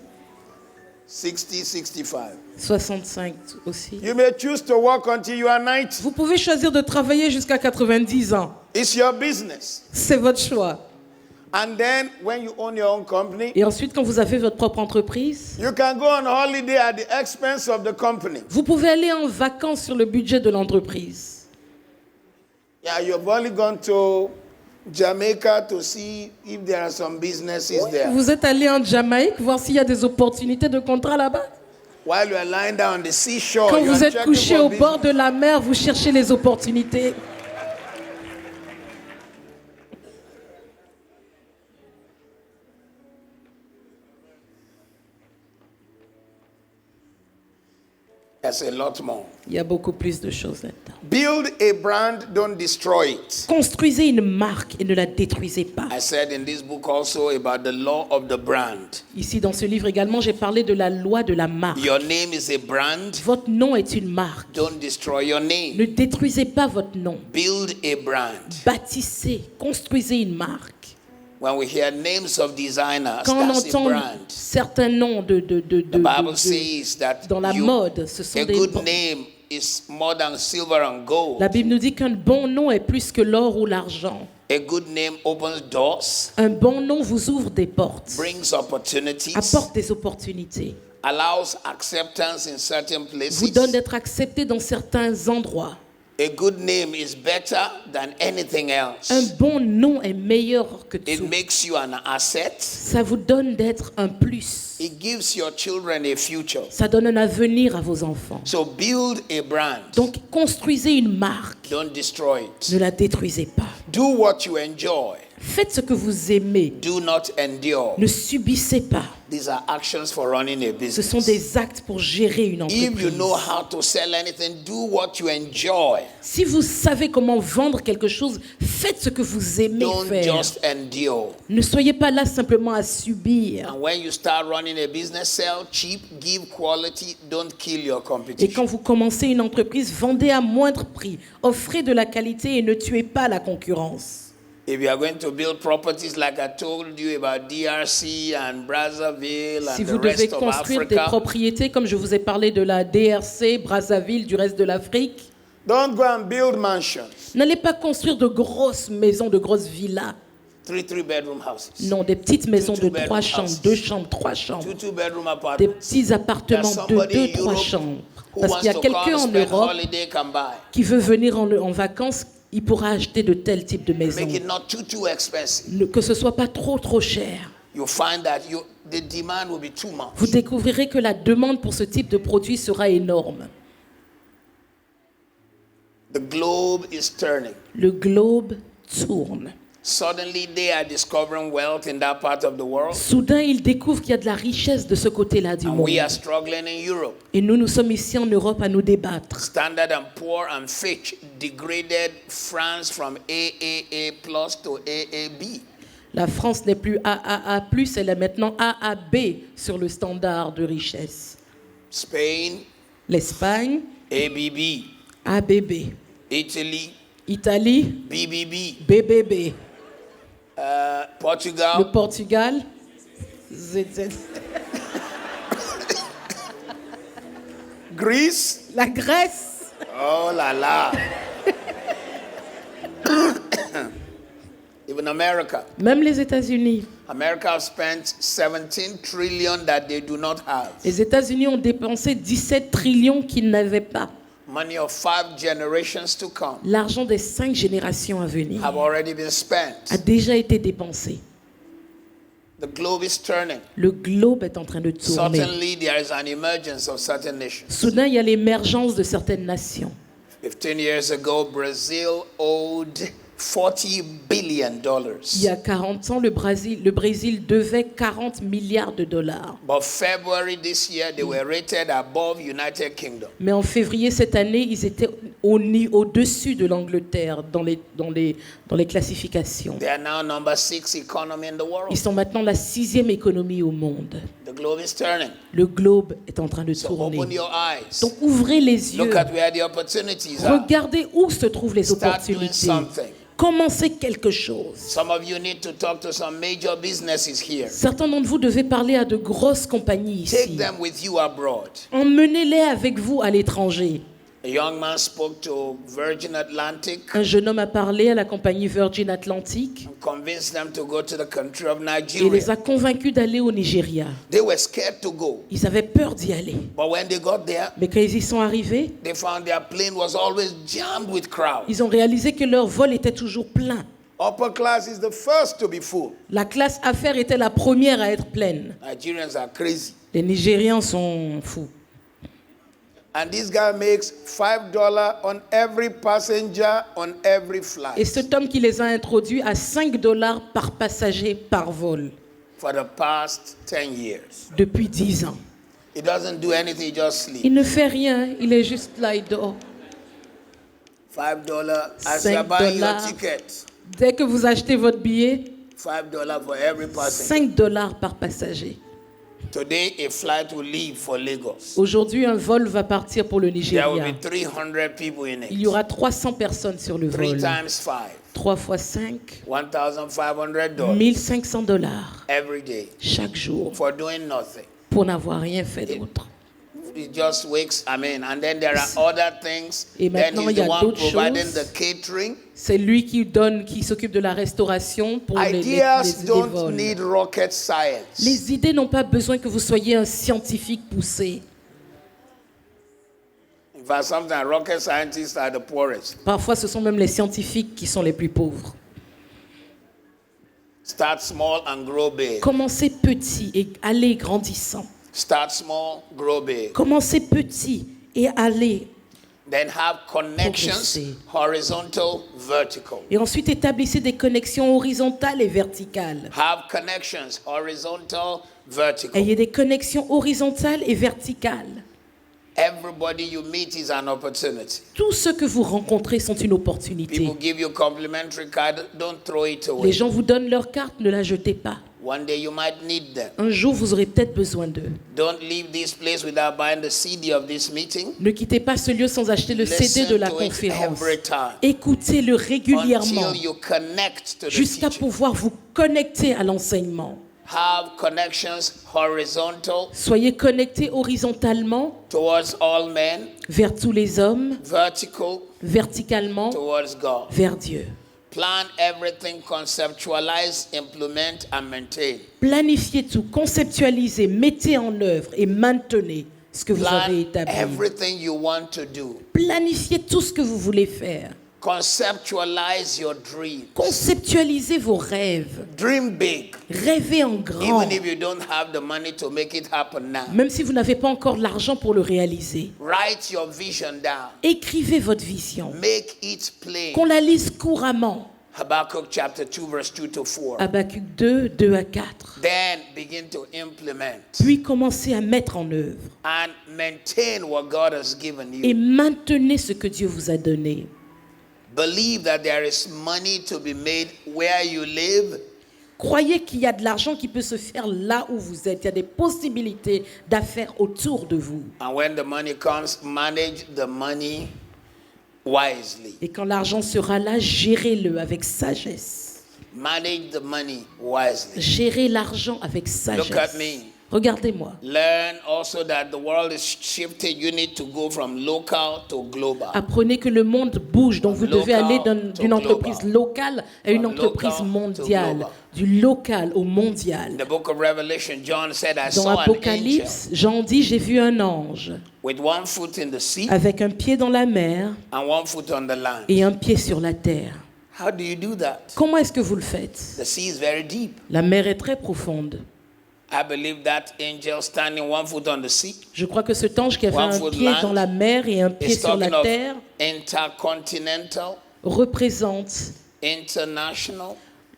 60, 65. 65 aussi. You may choose to work until you are 90. Vous pouvez choisir de travailler jusqu'à 90 ans. It's your business. C'est votre choix. And then when you own your own company, Et ensuite, quand vous avez votre propre entreprise, you can go on holiday at the expense of the company. vous pouvez aller en vacances sur le budget de l'entreprise. Yeah, you've only gone to Jamaica to see if there are some businesses there. Vous êtes allé en Jamaïque voir s'il y a des opportunités de contrat là-bas. While you are lying down on the seashore, Quand you vous are êtes checking couché for au business. bord de la mer, vous cherchez les opportunités. There's a lot more. Il y a beaucoup plus de choses là-dedans. Build a brand, don't destroy it. Construisez une marque et ne la détruisez pas. I said in this book also about the law of the brand. Ici, dans ce livre également, j'ai parlé de la loi de la marque. Your name is a brand. Votre nom est une marque. Don't destroy your name. Ne détruisez pas votre nom. Build a brand. Bâtissez, construisez une marque. When we hear names of designers, Quand on that's a entend brand. certains noms The Bible says that dans la mode, ce sont a des good name is more than silver and gold. La Bible nous dit qu'un bon nom est plus que l'or ou l'argent. A good name opens doors, Un bon nom vous ouvre des portes, brings opportunities, apporte des opportunités, allows acceptance in certain vous donne places. d'être accepté dans certains endroits. A good name is better than anything else. Un bon nom est meilleur que It tout. makes you an asset. Ça vous donne d'être un plus. It gives your children a future. Ça donne un avenir à vos enfants. So build a brand. Donc, construisez une marque. Don't destroy it. Ne la détruisez pas. Do what you enjoy. Faites ce que vous aimez. Do not endure. Ne subissez pas. These are actions for running a Ce business. sont des actes pour gérer une If you entreprise. know how to sell anything, do what you enjoy. Si vous savez comment vendre quelque chose, faites ce que vous aimez Don't faire. just endure. Ne soyez pas là simplement à subir. And when you start running a business, sell cheap, give quality, don't kill your Et competition. quand vous commencez une entreprise, vendez à moindre prix, offrez de la qualité et ne tuez pas la concurrence. If you are going to build properties like I told you about DRC and Brazzaville Si and the vous devez rest of construire des Africa, propriétés, comme je vous ai parlé de la DRC, Brazzaville, du reste de l'Afrique, don't go and build mansions, n'allez pas construire de grosses maisons, de grosses villas. 3 bedroom houses, Non, des petites maisons de Two-bedroom 3 chambres, houses. 2 chambres, 3 chambres. 2 bedroom Des apartments. petits appartements There's de somebody 2, in 3 Europe chambres. who Parce wants qu'il y a to quelqu'un come en spend Europe holiday, come by. qui veut venir en vacances, il pourra acheter de tels types de maisons. Make it not too expensive. Que ce soit pas trop cher. You'll find that the demand will be too much. Vous découvrirez que la demande pour ce type de produit sera énorme. The globe is turning. Le globe tourne. Suddenly, they are discovering wealth in that part of the world. Soudain, ils découvrent qu'il y a de la richesse de ce côté-là du And monde. we are struggling in Europe. Et nous sommes ici en Europe à nous débattre. Standard & Poor and Fitch degraded France from AAA plus to AAB. La France n'est plus AAA+, elle est maintenant AAB sur le standard de richesse. Spain, L'Espagne, ABB. ABB. Italy, Italie, BBB. BBB. Portugal, Le Portugal, ZZ. Greece. La Grèce, Oh la la. Even America. même les États-Unis. America have spent 17 trillion that they do not have. Les États-Unis ont dépensé 17 trillions qu'ils n'avaient pas. Money of 5 generations to come L'argent des 5 générations à venir have already been spent. a déjà été dépensé. The globe is turning. Le globe est en train de tourner. Certainly, there is an emergence of certain nations. Soudain, il y a l'émergence de certaines nations. 15 years ago, Brazil owed $40 billion. Il y a 40 ans, le Brésil devait 40 milliards de dollars. But February this year, they were rated above United Kingdom. Mais en février cette année, ils étaient au-dessus de l'Angleterre dans les classifications. They are now number 6 economy in the world. Ils sont maintenant la 6e économie au monde. The globe is turning. Le globe est en train de So tourner. open your eyes. Donc ouvrez les yeux. Look at where the opportunities are. Regardez où se trouvent les Start doing opportunités. something. Commencez quelque chose. Some of you need to talk to some major businesses here. Certains d'entre vous devez parler à de grosses compagnies Take ici. them with you abroad. Emmenez-les avec vous à l'étranger. A young man spoke to Virgin Atlantic Un jeune homme a parlé à la compagnie Virgin Atlantic and convinced them to go to the country of et Nigeria. les a convaincus d'aller au Nigeria. They were scared to go. Ils avaient peur d'y aller. But when they got there, Mais quand ils y sont arrivés, they found their plane was always jammed with crowds. ils ont réalisé que leur vol était toujours plein. Upper class is the first to be full. La classe affaires était la première à être pleine. Nigerians are crazy. Les Nigérians sont fous. And this guy makes $5 on every passenger on every Et flight cet homme qui les a introduits à $5 par passager par vol for the past 10 years. depuis 10 ans. He doesn't do anything, he just sleeps. Il ne fait rien, il est juste là, il dort. $5 as you're buying your ticket. Dès que vous achetez votre billet, $5 for every passenger. $5 par passager. Today, a flight will leave for Lagos. Aujourd'hui, un vol va partir pour le There will Nigeria. be 300 people in Il y it. aura 300 personnes sur le 3 vol. times 5, 3 fois 5, $1,500 $1,500 every day chaque jour for doing nothing. pour n'avoir rien fait d'autre. He just wakes, and then there are other things. Et Then maintenant, he's il y the a one d'autres providing choses. the catering. C'est lui qui s'occupe de la restauration pour les Ideas don't vols. need rocket science. Les idées n'ont pas besoin que vous soyez un scientifique poussé. In fact, sometimes rocket scientists are the poorest. Parfois, ce sont même les scientifiques qui sont les plus pauvres. Start small and grow big. Commencez petit et allez grandissant. Start small, grow big. Commencez petit et allez. Then have connections, Progresser. horizontal, vertical. Et ensuite, établissez des connexions horizontales et verticales. Have connections, horizontal, vertical. Ayez des connexions horizontales et verticales. Everybody you meet is an opportunity. Tous ceux que vous rencontrez sont une opportunité. People give you complimentary card, don't throw it Les away. gens vous donnent leur carte, ne la jetez pas. One day you might need them. Un jour, vous aurez peut-être besoin d'eux. Don't leave this place without buying the CD of this meeting. Ne quittez pas ce lieu sans acheter le CD Listen de la to it conférence. every time. Écoutez-le régulièrement Until you connect to the jusqu'à teaching. pouvoir vous connecter à l'enseignement. Have connections horizontal Soyez connectés horizontalement towards all men, vers tous les hommes, vertical verticalement towards God. vers Dieu. Plan everything, conceptualize, implement, and maintain. Planifiez tout, conceptualisez, mettez en œuvre et maintenez ce que vous Plan avez établi. everything you want to do. Planifiez tout ce que vous voulez faire. Conceptualize your dream. Conceptualisez vos rêves. Dream big, Rêvez en grand. even if you don't have the money to make it happen now. Même si vous n'avez pas encore l'argent pour le réaliser. Write your vision down. Écrivez votre vision. Make it plain. Qu'on la lise couramment. Habakkuk chapter 2, verse 2 to 4. Habakkuk 2, 2 à 4. Then begin to implement Puis commencez à mettre en œuvre. and maintain what God has given Et you. maintenez ce que Dieu vous a donné. Believe that there is money to be made where you live. Croyez qu'il y a de l'argent qui peut se faire là où vous êtes. Il y a des possibilités d'affaires autour de vous. And when the money comes, manage the money wisely. Et quand l'argent sera là, gérez-le avec sagesse. Manage the money wisely. Gérez l'argent avec sagesse. Look at me. Regardez-moi. Learn also that the world is shifting. You need to go from local to global. Apprenez que le monde bouge, donc vous devez Local aller to d'une entreprise global. locale à une From entreprise local to mondiale. global. Du local au In mondial. the book of Revelation, John said, I Dans saw an angel Apocalypse, Jean dit, j'ai vu un ange with one foot in the sea avec un pied dans la mer and one foot on the land. et un pied sur la terre. How do you do that? Comment est-ce que vous le faites? The sea is very deep. La mer est très profonde. I believe that angel standing one foot on the sea Je crois que cet ange qui avait One un foot pied land dans la mer et un pied is sur la talking of terre intercontinental, représente international,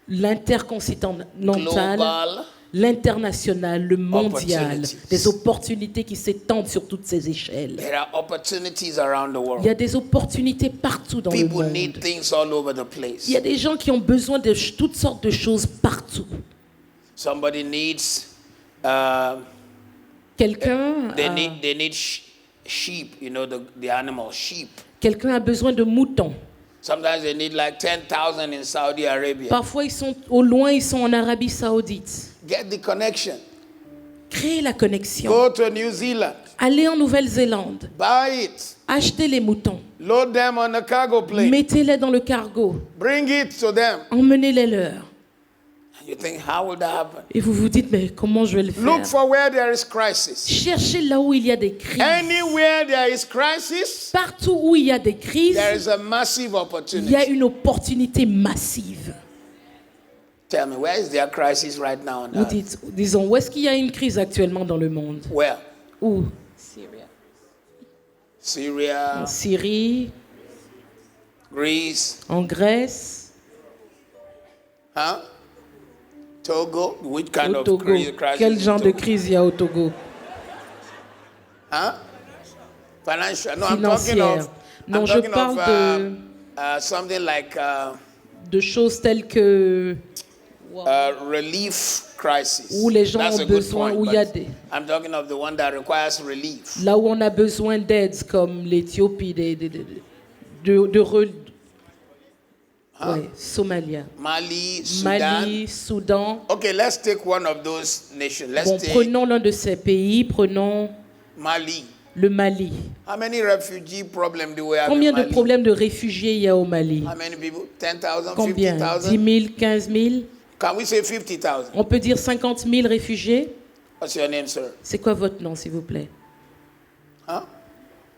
l'intercontinental, global. l'international, le mondial, Opportunities. des opportunités qui s'étendent sur toutes ces échelles. There are opportunities around the Il y world. a des opportunités partout dans le People monde. need things all over the place. Il y a des gens qui ont besoin de toutes sortes de choses partout. Somebody needs, Quelqu'un they a, need sheep, you know, the animal sheep. quelqu'un a besoin de moutons. Sometimes they need like 10,000 in Saudi Arabia. Parfois, ils sont au loin, ils sont en Arabie Saoudite. Get the connection. Créez la connexion. Go to New Zealand. Allez en Nouvelle-Zélande, Buy it. achetez les moutons, Load them on a cargo plane. mettez-les dans le cargo, Bring it to them. emmenez-les leur. And you think, how will that happen? Et vous vous dites, mais comment je vais le faire? Look for where there is crisis. Cherchez là où il y a des crises. Anywhere there is crisis, Partout où il y a des crises, there is a massive il y a opportunity. une opportunité massive. Tell me, where is there crisis right now on Vous earth? dites, disons, où est-ce qu'il y a une crise actuellement dans le monde? Where? Où? Syria, En Syrie, Greece, en Grèce, huh? Togo? Which kind au of Togo. crisis? Quel in genre de Togo? crise il y a au Togo? Huh? Financial? No, I'm talking Financière. of. Non, I'm je talking parle of something like de choses telles que relief crisis. où les gens That's ont a good besoin, point, où il y a but des, I'm talking of the one that requires relief. là où on a besoin d'aide, comme l'Éthiopie, ouais, Somalia, Mali, Sudan. Mali, Soudan. Okay, let's take one of those nations. Let's Bon, take prenons l'un de ces pays, prenons Mali. le Mali. How many refugee problems do we have Combien in de Mali? problèmes de réfugiés il y a au Mali? How many people? 10,000, Combien? 10 50,000? 000, 15 000? Can we say 50,000? On peut dire 50 000 réfugiés? What's your name, sir? C'est quoi votre nom, s'il vous plaît? Huh?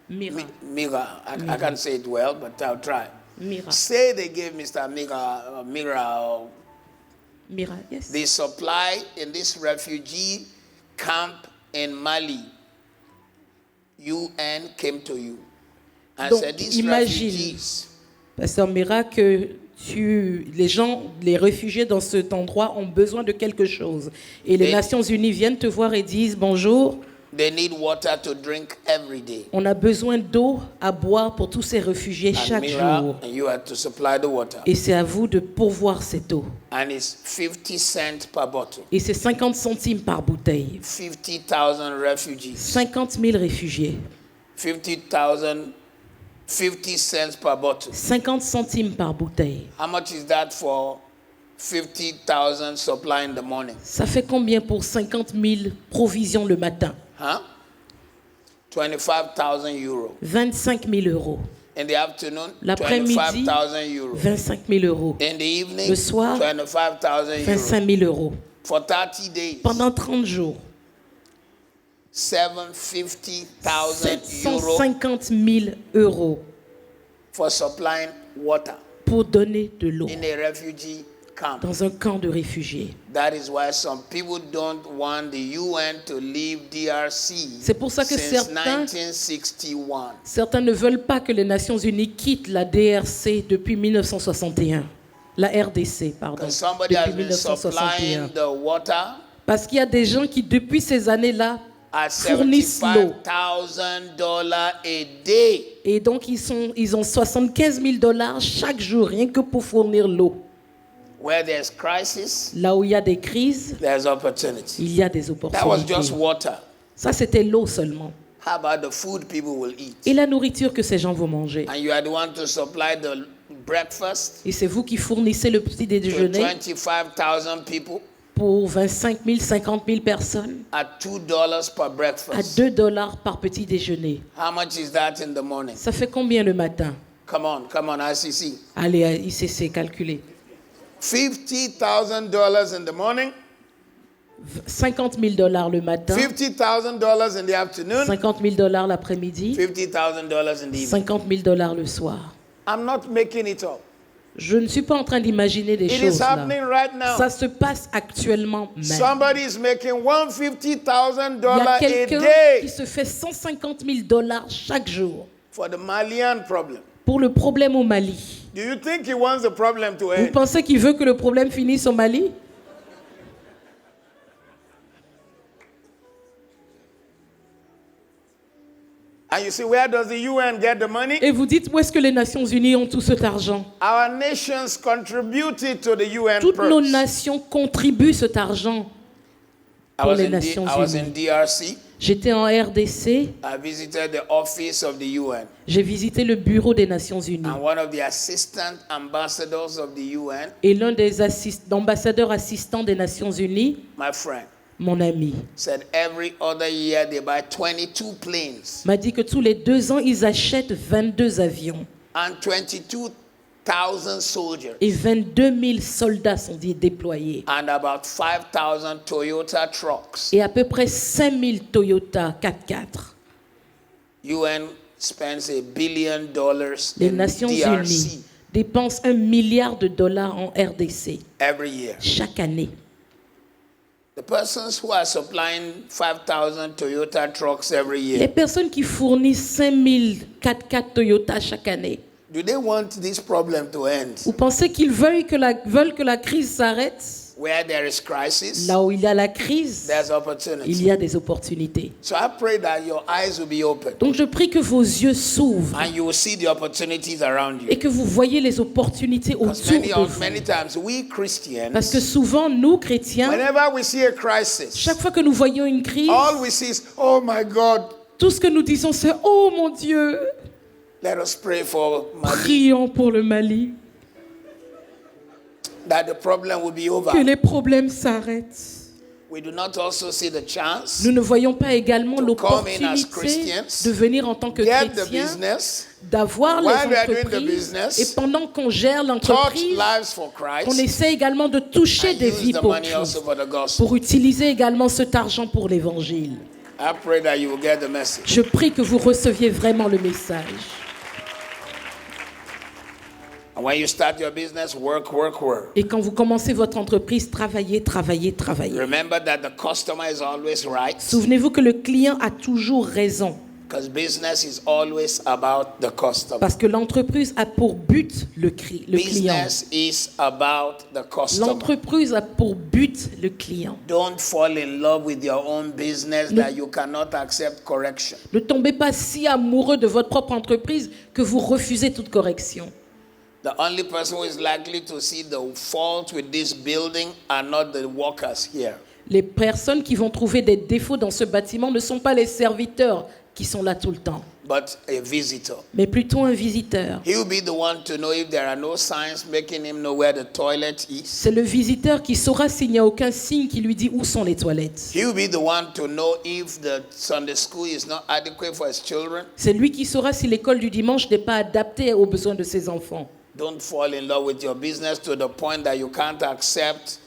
Mira. Mira. I can't say it well, but I'll try. Mira. Say they gave Mr. Mira Mira, yes. the supply in this refugee camp in Mali. UN came to you and Donc, said these imagine, refugees. Pasteur Mira, que les réfugiés dans cet endroit ont besoin de quelque chose. Et les Et- Nations Unies viennent te voir et disent, bonjour, They need water to drink every day. on a besoin d'eau à boire pour tous ces réfugiés And chaque Mira, jour. and you have to supply the water. Et c'est à vous de pourvoir cette eau. And it's 50 cents per bottle. Et c'est 50 centimes par bouteille. 50,000 refugees. 50 000 réfugiés. 50,000, 50 cents per bottle. 50 centimes par bouteille. How much is that for 50,000 supply in the morning? Ça fait combien pour 50 000 provisions le matin? Huh? 25,000 euros. 25 000 euros. In the afternoon, L'après-midi, 25,000 euros. 25 000 euros. In the evening, Le soir, 25,000 euros. 25 000 euros. For 30 days, Pendant 30 jours, 750,000 euros 750 000 euros for supplying water pour donner de l'eau in a refugee camp. dans un camp de réfugiés. That is why some people don't want the UN to leave DRC C'est pour ça que since certains- 1961. Certains ne veulent pas que les Nations Unies quittent la DRC depuis 1961. La RDC, pardon. Because somebody has Depuis been supplying 1961. the water Parce qu'il y a des gens qui, depuis ces années-là, at fournissent l'eau. $75,000 a day. Et donc, ils ont 75 000 $ chaque jour, rien que pour fournir l'eau. Where there's crisis, Là où il y a des crises, there's opportunity. il y a des That was opportunités. just water. Ça, c'était l'eau seulement. How about the food people will eat? Et la nourriture que ces gens vont manger. And you are the one to supply the breakfast Et c'est vous qui fournissez le petit to déjeuner 25,000 people pour 25 000, 50 000 personnes at $2 per à breakfast. 2 $ par petit déjeuner. How much is that in the morning? Ça fait combien le matin? Come on, ICC. Allez, à ICC, calculez. $50,000 in the morning, 50 000 $ le matin, $50,000 in the afternoon, 50 000 $ l'après-midi, $50,000 in the evening. 50 000 $ le soir. I'm not making it up. Je ne suis pas en train d'imaginer des It choses is là. happening right now. Ça se passe actuellement même. Somebody is making Il y a $150,000 a quelqu'un qui day se fait 150 000 $ chaque jour for the Malian problem. pour le problème au Mali. Do you think he wants the problem to Vous end? pensez qu'il veut que le problème finisse au Mali? And you see, where does the UN get the money? Et vous dites, où est-ce que les Nations Unies ont tout cet argent? Our nations contributed to the UN Toutes nos purse. nations contribuent cet argent pour les Nations I was in Unies. DRC. J'étais en RDC, I visited the office of the UN. j'ai visité le bureau des Nations Unies. And one of the assistant ambassadors of the UN, Et l'un des ambassadeurs assistants des Nations Unies, my friend, mon ami, said every other year they buy 22 planes m'a dit que tous les 2 ans, ils achètent 22 avions and 22,000 soldiers et 22 000 soldats sont déployés and about 5,000 Toyota trucks. et à peu près 5 000 Toyota 4x4. UN spends $1 billion Les in Nations Unies DRC dépensent $1 milliard en RDC every year. chaque année. The persons who are supplying 5,000 Toyota trucks every Les year, personnes qui fournissent 5 000 4x4 Toyota chaque année, do they want this problem to end? vous pensez qu'ils veulent que la crise s'arrête? Where there is crisis, Là où il y a la crise, there's il opportunity. y a des opportunités. So I pray that your eyes will be open Donc je prie que vos yeux s'ouvrent and you will see the opportunities around et you. que vous voyez les opportunités Because autour de vous. many times we Parce que Christians, souvent, nous, chrétiens, whenever we see a crisis, chaque fois que nous voyons une crise, all we see is, oh my God, tout ce que nous disons, c'est « Oh mon Dieu, let us pray for Mali, prions pour le Mali, that the problem will be over. que les problèmes s'arrêtent. » We do not also see the chance, Nous ne voyons pas également To come in as l'opportunité Christians, de venir en tant que get the chrétiens, business, d'avoir les while we are doing the entreprises, business, et pendant qu'on gère touch l'entreprise, lives for on Christ, essaie également de toucher and des use vies the pour money also Christ, for the gospel. pour utiliser également cet argent pour l'évangile. I pray that you will get the message. Je prie que vous receviez vraiment le message. And when you start your business, work, work, work. Et quand vous commencez votre entreprise, travaillez, travaillez, travaillez. Remember that the customer is always right, Souvenez-vous que le client a toujours raison, because business is always about the customer. parce que l'entreprise a pour but le client. Business is about the customer. L'entreprise a pour but le client. Don't fall in love with your own business that you cannot accept correction. Ne tombez pas si amoureux de votre propre entreprise que vous refusez toute correction. The only person who is likely to see the fault with this building are not the workers here. Les personnes qui vont trouver des défauts dans ce bâtiment ne sont pas les serviteurs qui sont là tout le temps, But a visitor. mais plutôt un visiteur. He will be the one to know if there are no signs making him know where the toilet is. C'est le visiteur qui saura s'il n'y a aucun signe qui lui dit où sont les toilettes. He will be the one to know if the Sunday school is not adequate for his children. C'est lui qui saura si l'école du dimanche n'est pas adaptée aux besoins de ses enfants. Don't fall in love with your business to the point that you can't accept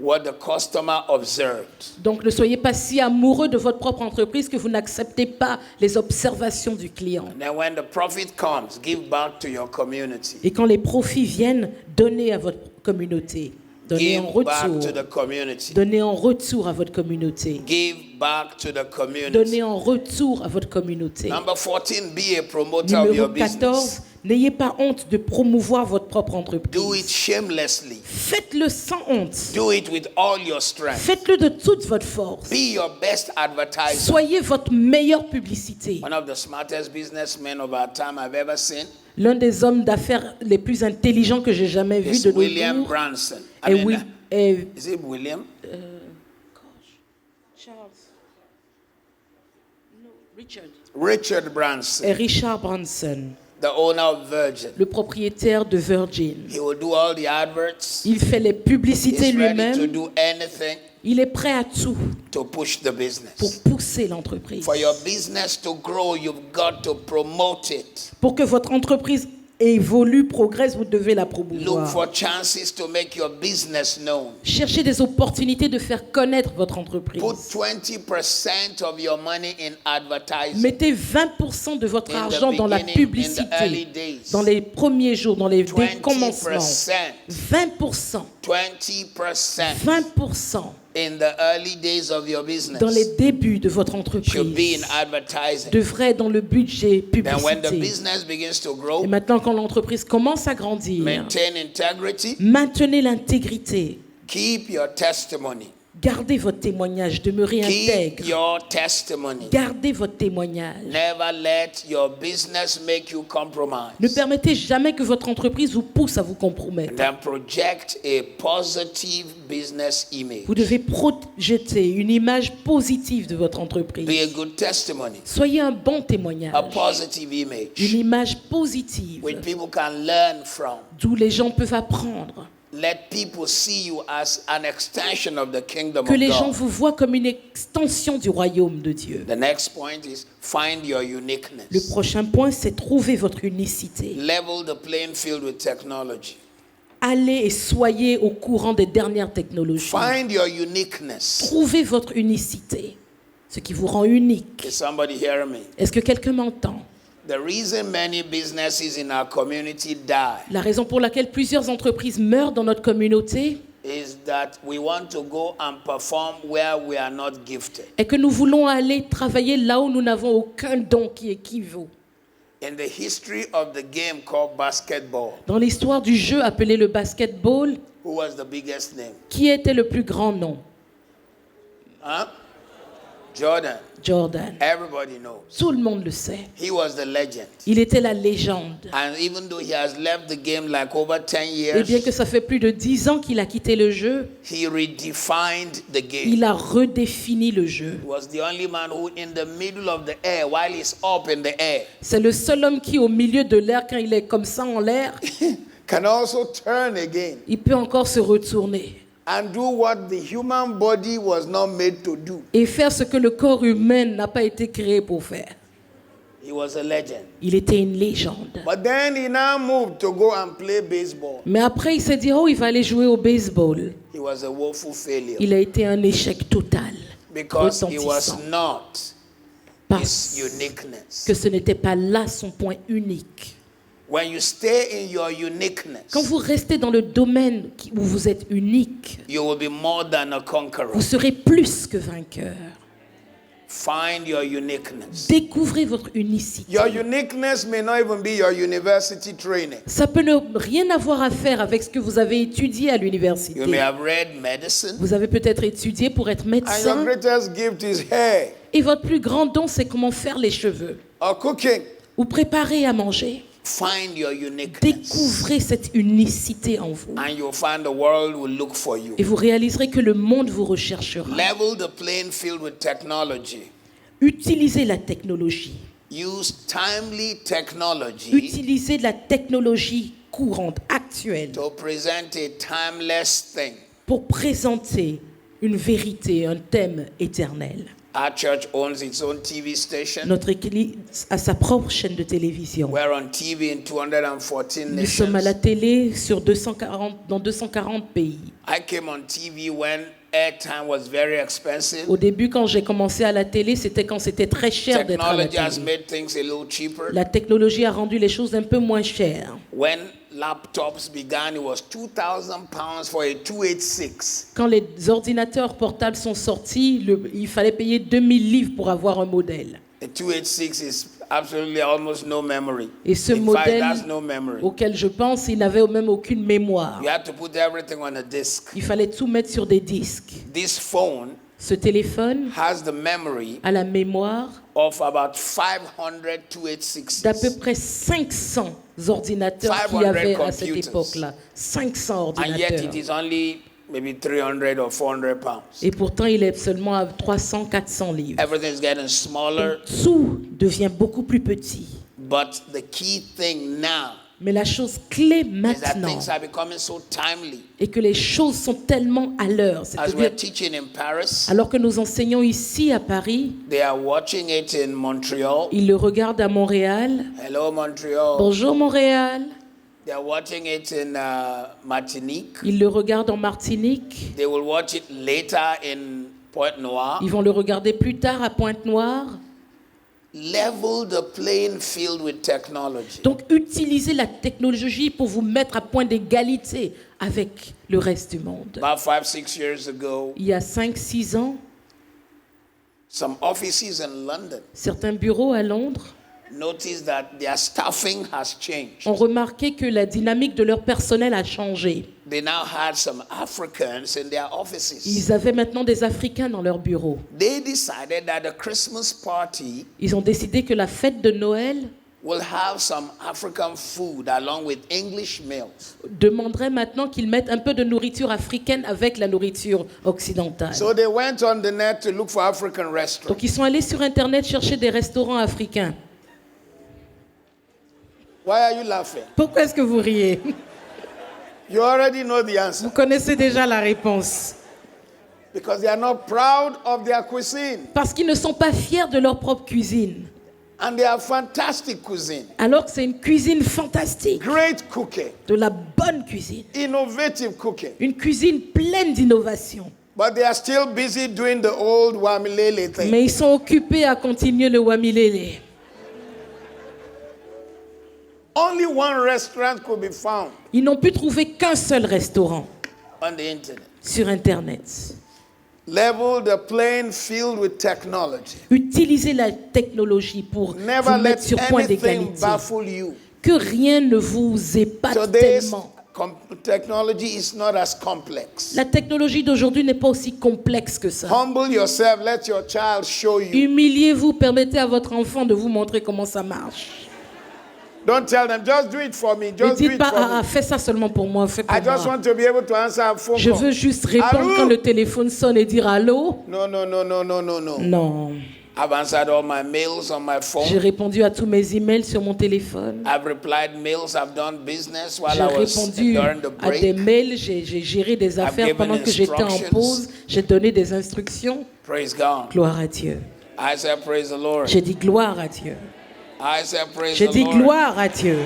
what the customer observed. Donc ne soyez pas si amoureux de votre propre entreprise que vous n'acceptez pas les observations du client. And then when the profit comes, give back to your community. Et quand les profits viennent, donnez à votre communauté. Donnez en Give back retour. to the community. Donnez en retour à votre communauté. Give back to the community. Donnez en retour à votre communauté. Number 14, be a promoter of your Numéro business. 14, n'ayez pas honte de promouvoir votre propre Do it entreprise. shamelessly. Faites-le sans honte. Do it with all your strength. Faites-le de toute votre force. Be your best advertiser. Soyez votre meilleure publicité. One of the smartest businessmen of our time I've ever seen L'un des hommes d'affaires les plus intelligents que j'ai jamais vu is de nos William jours Branson. est Is it William? Richard Branson, Richard Branson, the owner of Virgin. le propriétaire de Virgin. He will do all the adverts. Il fait les publicités He's ready to lui-même. do anything Il est prêt à tout to push the pour business. pousser l'entreprise. For your business to grow, you've got to promote it. Pour que votre entreprise évolue, progresse, vous devez la Look promouvoir. for chances to make your business known. Cherchez des opportunités de faire connaître votre entreprise. Put 20% of your money in advertising. Mettez 20% de votre In the argent dans la beginning, in the early publicité, days. dans les premiers jours, dans les commencements. 20%. 20%. 20% 20% in the early days of your business dans les débuts de votre should be entreprise in advertising. devrait être dans le budget Then when the publicité. business begins to grow, Et maintenant, quand l'entreprise commence à grandir, maintain integrity, maintenez l'intégrité. keep your testimony. Gardez votre témoignage, demeurez Keep intègre. your testimony. Gardez votre témoignage. Never let your business make you Ne compromise. permettez jamais que votre entreprise vous pousse à vous compromettre. Then project a positive business image. Vous devez projeter une image positive de votre Be a entreprise. good testimony, Soyez un bon a témoignage, positive image, une image positive which people can learn from. d'où les gens peuvent apprendre. let people see you as an extension of the kingdom Que of les gens God. vous voient comme une extension du royaume de Dieu. The next point is find your Le uniqueness. prochain point, c'est trouver votre unicité. Level the playing field with technology. Allez et soyez au courant des dernières technologies. Find your uniqueness. Trouvez votre unicité, ce qui vous rend unique. Is somebody hearing me? Est-ce que quelqu'un m'entend? The reason many businesses in our community die La raison pour laquelle plusieurs entreprises meurent dans notre communauté is that we want to go and perform where we are not gifted. est que nous voulons aller travailler là où nous n'avons aucun don qui équivaut. In the history of the game called basketball, Dans l'histoire du jeu appelé le basketball, who was the biggest name? qui était le plus grand nom? Huh? Jordan. Jordan. Everybody knows. Tout le monde le sait. He was the legend. Il était la légende. And even though he has left the game like over 10 Et bien que years, ça fait plus de 10 ans qu'il a quitté le jeu, he redefined the game. il a redéfini le jeu. He was the only man who, in the middle of the air, while he's up in the air, C'est le seul homme qui, au milieu de l'air, quand il est comme ça en l'air, can also turn again il peut encore se retourner and do what the human body was not made to do. et faire ce que le corps humain n'a pas été créé pour faire. He was a legend. Il était une légende. But then he now moved to go and play baseball. Mais après, il s'est dit, oh, il va aller jouer au baseball. He was a woeful failure Il a été un échec total, because he was retentissant, not parce his uniqueness. que ce n'était pas là son point unique. When you stay in your uniqueness, Quand vous restez dans le domaine où vous êtes unique, you will be more than a conqueror. vous serez plus que vainqueur. Find your uniqueness. Découvrez votre unicité. Your uniqueness may not even be your university training. Ça peut ne rien avoir à faire avec ce que vous avez étudié à l'université. You may have read medicine, Vous avez peut-être étudié pour être and your médecin greatest gift is hair et votre plus grand don, c'est comment faire les cheveux or cooking. ou préparer à manger. Find your uniqueness, Découvrez cette unicité en vous and you'll find the world will look for you. et vous réaliserez que le monde vous recherchera. Level the playing field with technology. Utilisez la technologie. Use timely technology Utilisez la technologie courante, actuelle, to present a timeless thing. pour présenter une vérité, un thème éternel. Our church owns its own TV station. Notre Église a sa propre chaîne de télévision. We're on TV in 214 Nous sommes à la nations. télé sur dans 240 pays. I came on TV when airtime was very expensive. Au début, quand j'ai commencé à la télé, c'était quand c'était très cher d'être à la Technology has télé. made things a little cheaper. La technologie a rendu les choses un peu moins chères. When laptops began, it was 2,000 pounds for a 286. Quand les ordinateurs portables sont sortis, il fallait payer 2000 livres pour avoir un modèle. A 286 is absolutely almost no memory. Et ce In fact, modèle that's no memory. auquel je pense, il n'avait même aucune mémoire. You had to put everything on a disk. Il fallait tout mettre sur des disques. This phone Ce téléphone has the memory a la mémoire of about 500 d'à peu 286. près 500 ordinateurs qu'il y 500 avait à cette computers. époque-là. 500 And yet ordinateurs. it is only maybe 300 or 400 pounds. Et pourtant, il est seulement à 300, 400 livres. Everything is getting smaller, Tout devient beaucoup plus petit. but the key thing now Mais la chose clé is that maintenant things are becoming so timely. est que les choses sont tellement à l'heure. As C'est-à-dire, we're teaching in Paris, alors que nous enseignons ici à Paris, they are watching it in Montreal. ils le regardent à Montréal. Hello, Montreal. Bonjour Montréal. They are watching it in Martinique. Ils le regardent en Martinique. They will watch it later in Pointe-Noire. Ils vont le regarder plus tard à Pointe-Noire. Level the playing field with technology. Donc, utilisez la technologie pour vous mettre à point d'égalité avec le reste du monde. About 5-6 years ago, Il y a 5-6 ans, some offices in London certains bureaux à Londres noticed that their staffing has changed. ont remarqué que la dynamique de leur personnel a changé. They now had some Africans in their offices. Ils avaient maintenant des Africains dans leurs bureaux. They decided that the Christmas party Ils ont décidé que la fête de Noël will have some African food along with English meals. demanderait maintenant qu'ils mettent un peu de nourriture africaine avec la nourriture occidentale. So they went on the net to look for African restaurants. Donc ils sont allés sur Internet chercher des restaurants africains. Why are you laughing? Pourquoi est-ce que vous riez? You already know the answer. Vous connaissez déjà la réponse. Because they are not proud of their cuisine. Parce qu'ils ne sont pas fiers de leur propre cuisine. And they have fantastic cuisine. Alors que c'est une cuisine fantastique. Great cooking. De la bonne cuisine. Innovative cooking. Une cuisine pleine d'innovation. But they are still busy doing the old wamilele thing. Mais ils sont occupés à continuer le wamilele. Only one restaurant could be found Ils n'ont pu trouver qu'un seul restaurant on the internet. sur Internet. Level the playing field with technology. Utilisez la technologie pour Never vous let mettre sur point anything d'égalité. baffle you. Que rien ne vous épate Today's tellement. technology is not as complex. La technologie d'aujourd'hui n'est pas aussi complexe que ça. Humble yourself, let your child show you. Humiliez-vous, permettez à votre enfant de vous montrer comment ça marche. Don't tell them, just do it for me, Ne just do dites it pas, for ah, me. fais ça seulement pour moi, fais pour I just moi. want to be able to answer a phone Je call. veux juste répondre Allô? quand le téléphone sonne et dire allô. No, no, no, no, no, no, no. Non. I've answered all my mails on my phone. J'ai répondu à tous mes emails sur mon téléphone. I've replied mails. I've done business while J'ai I was répondu during the à des break. mails, j'ai géré des affaires given pendant que j'étais en instructions. pause. J'ai donné des instructions. Praise God. Gloire à Dieu. I said, praise the Lord. J'ai dit gloire à Dieu. I said, praise J'ai the dit Lord. gloire à Dieu.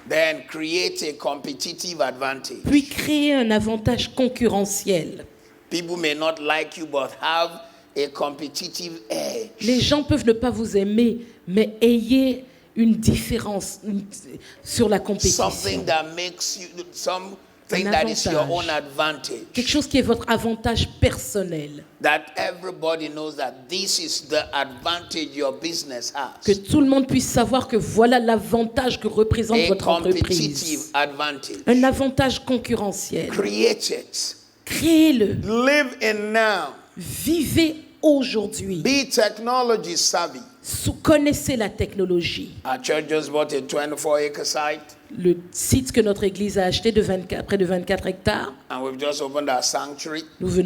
Then create a competitive advantage. Puis créer un avantage concurrentiel. People may not like you, but have a competitive edge. Les gens peuvent ne pas vous aimer, mais ayez une différence sur la compétition. Something that makes you, something Un that is your avantage. own advantage. Quelque chose qui est votre avantage personnel. That everybody knows that this is the advantage your business Que has. tout le monde puisse savoir que voilà l'avantage que représente A votre competitive entreprise. advantage. Un avantage concurrentiel. Create it. Créez-le. Live in now. Vivez aujourd'hui. Be technology savvy. Connaissez la technologie. Our church just bought a 24-acre site, Le site que notre église a acheté de 24, près de 24 hectares. and we've just opened our sanctuary. Nous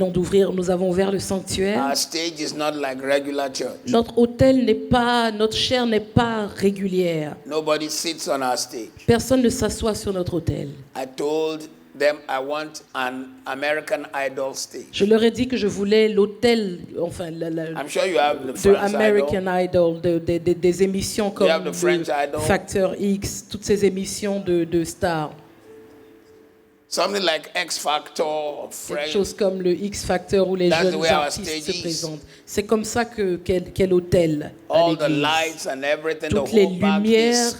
avons ouvert le sanctuaire. Our stage is not like regular church. Notre chaire n'est pas régulière. Nobody sits on our stage. Personne ne s'assoit sur notre autel. I told them I want an American Idol stage. Je leur ai dit que je voulais l'autel, enfin, I'm sure you have the de French American Idol. Idol, des émissions comme have the French Idol. Factor X, toutes ces émissions de stars. Something like X Factor or Quelque French. chose comme le X Factor où les That's the jeunes way our artistes stage se is. présentent. C'est comme ça qu'est l'autel à All the l'église. lights and everything, Toutes the les whole back lumières. is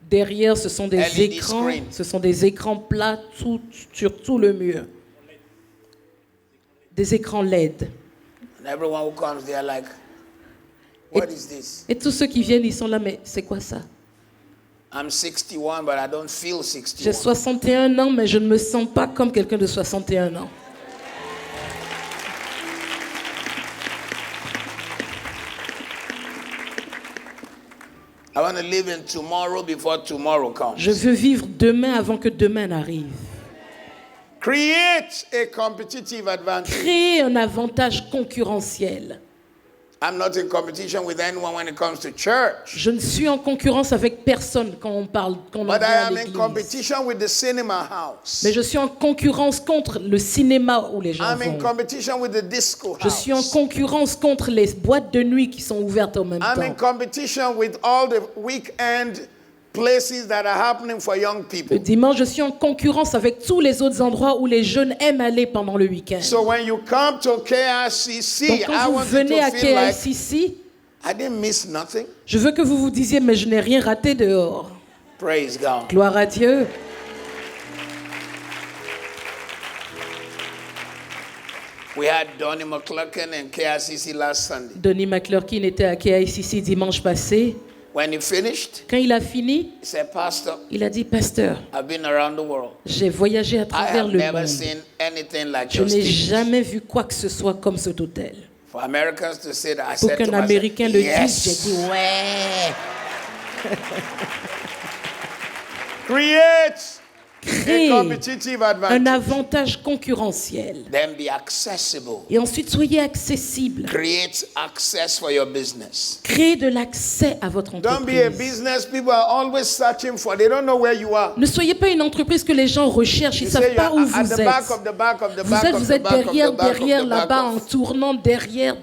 Derrière, ce sont des LED écrans. screen. Ce sont des écrans plats sur tout le mur. Des écrans LED. and everyone who comes they are like, what is this? Et tous ceux qui viennent, ils sont là, mais c'est quoi ça? I'm 61, but I don't feel J'ai 61. 61 ans, mais je ne me sens pas comme quelqu'un de 61 ans. I want to live in tomorrow before tomorrow comes. Je veux vivre demain avant que demain n'arrive. Create a competitive advantage. Créer un avantage concurrentiel. I'm not in competition with anyone when it comes to church, Je ne suis en concurrence avec personne quand on en but I vient à am in l'église. competition with the cinema house. Mais je suis en concurrence contre le cinéma où les gens I'm in vont. competition with the disco Je suis en house. concurrence contre les boîtes de nuit qui sont ouvertes en même I'm in temps. competition with all the weekend places that are happening for young Le people. dimanche, je suis en concurrence avec tous les autres endroits où les jeunes aiment aller pendant le week-end. So when you come to KRCC, Donc I quand vous want you venez à to feel like KLCC, I didn't miss nothing. je veux que vous vous disiez, mais je n'ai rien raté dehors. Praise God. Gloire à Dieu. We had Donnie McClurkin and KRCC last Sunday. Donnie McClurkin était à KICC dimanche passé. When he finished, Quand il a fini, he said, Pastor, il a dit, Pasteur, I've been around the world. j'ai voyagé à I travers have le never monde. seen anything like Je your n'ai stage. jamais vu quoi que ce soit comme cet hôtel. For Americans to say that, I Pour said to qu'un myself, Américain le dise, j'ai yes. dit, ouais. Create Créez competitive un advantage. avantage concurrentiel. Then be accessible. Et ensuite, soyez accessible. Create access for your business. Créez de l'accès à votre Don't be a entreprise. business people are always searching for. They don't know where you are. Ne soyez pas une entreprise que les gens recherchent. Ils You ne savent say pas you're où at vous the back êtes. of the back of the Vous back êtes, of vous the êtes back of derrière, the back of derrière, the back là-bas, en of. tournant derrière.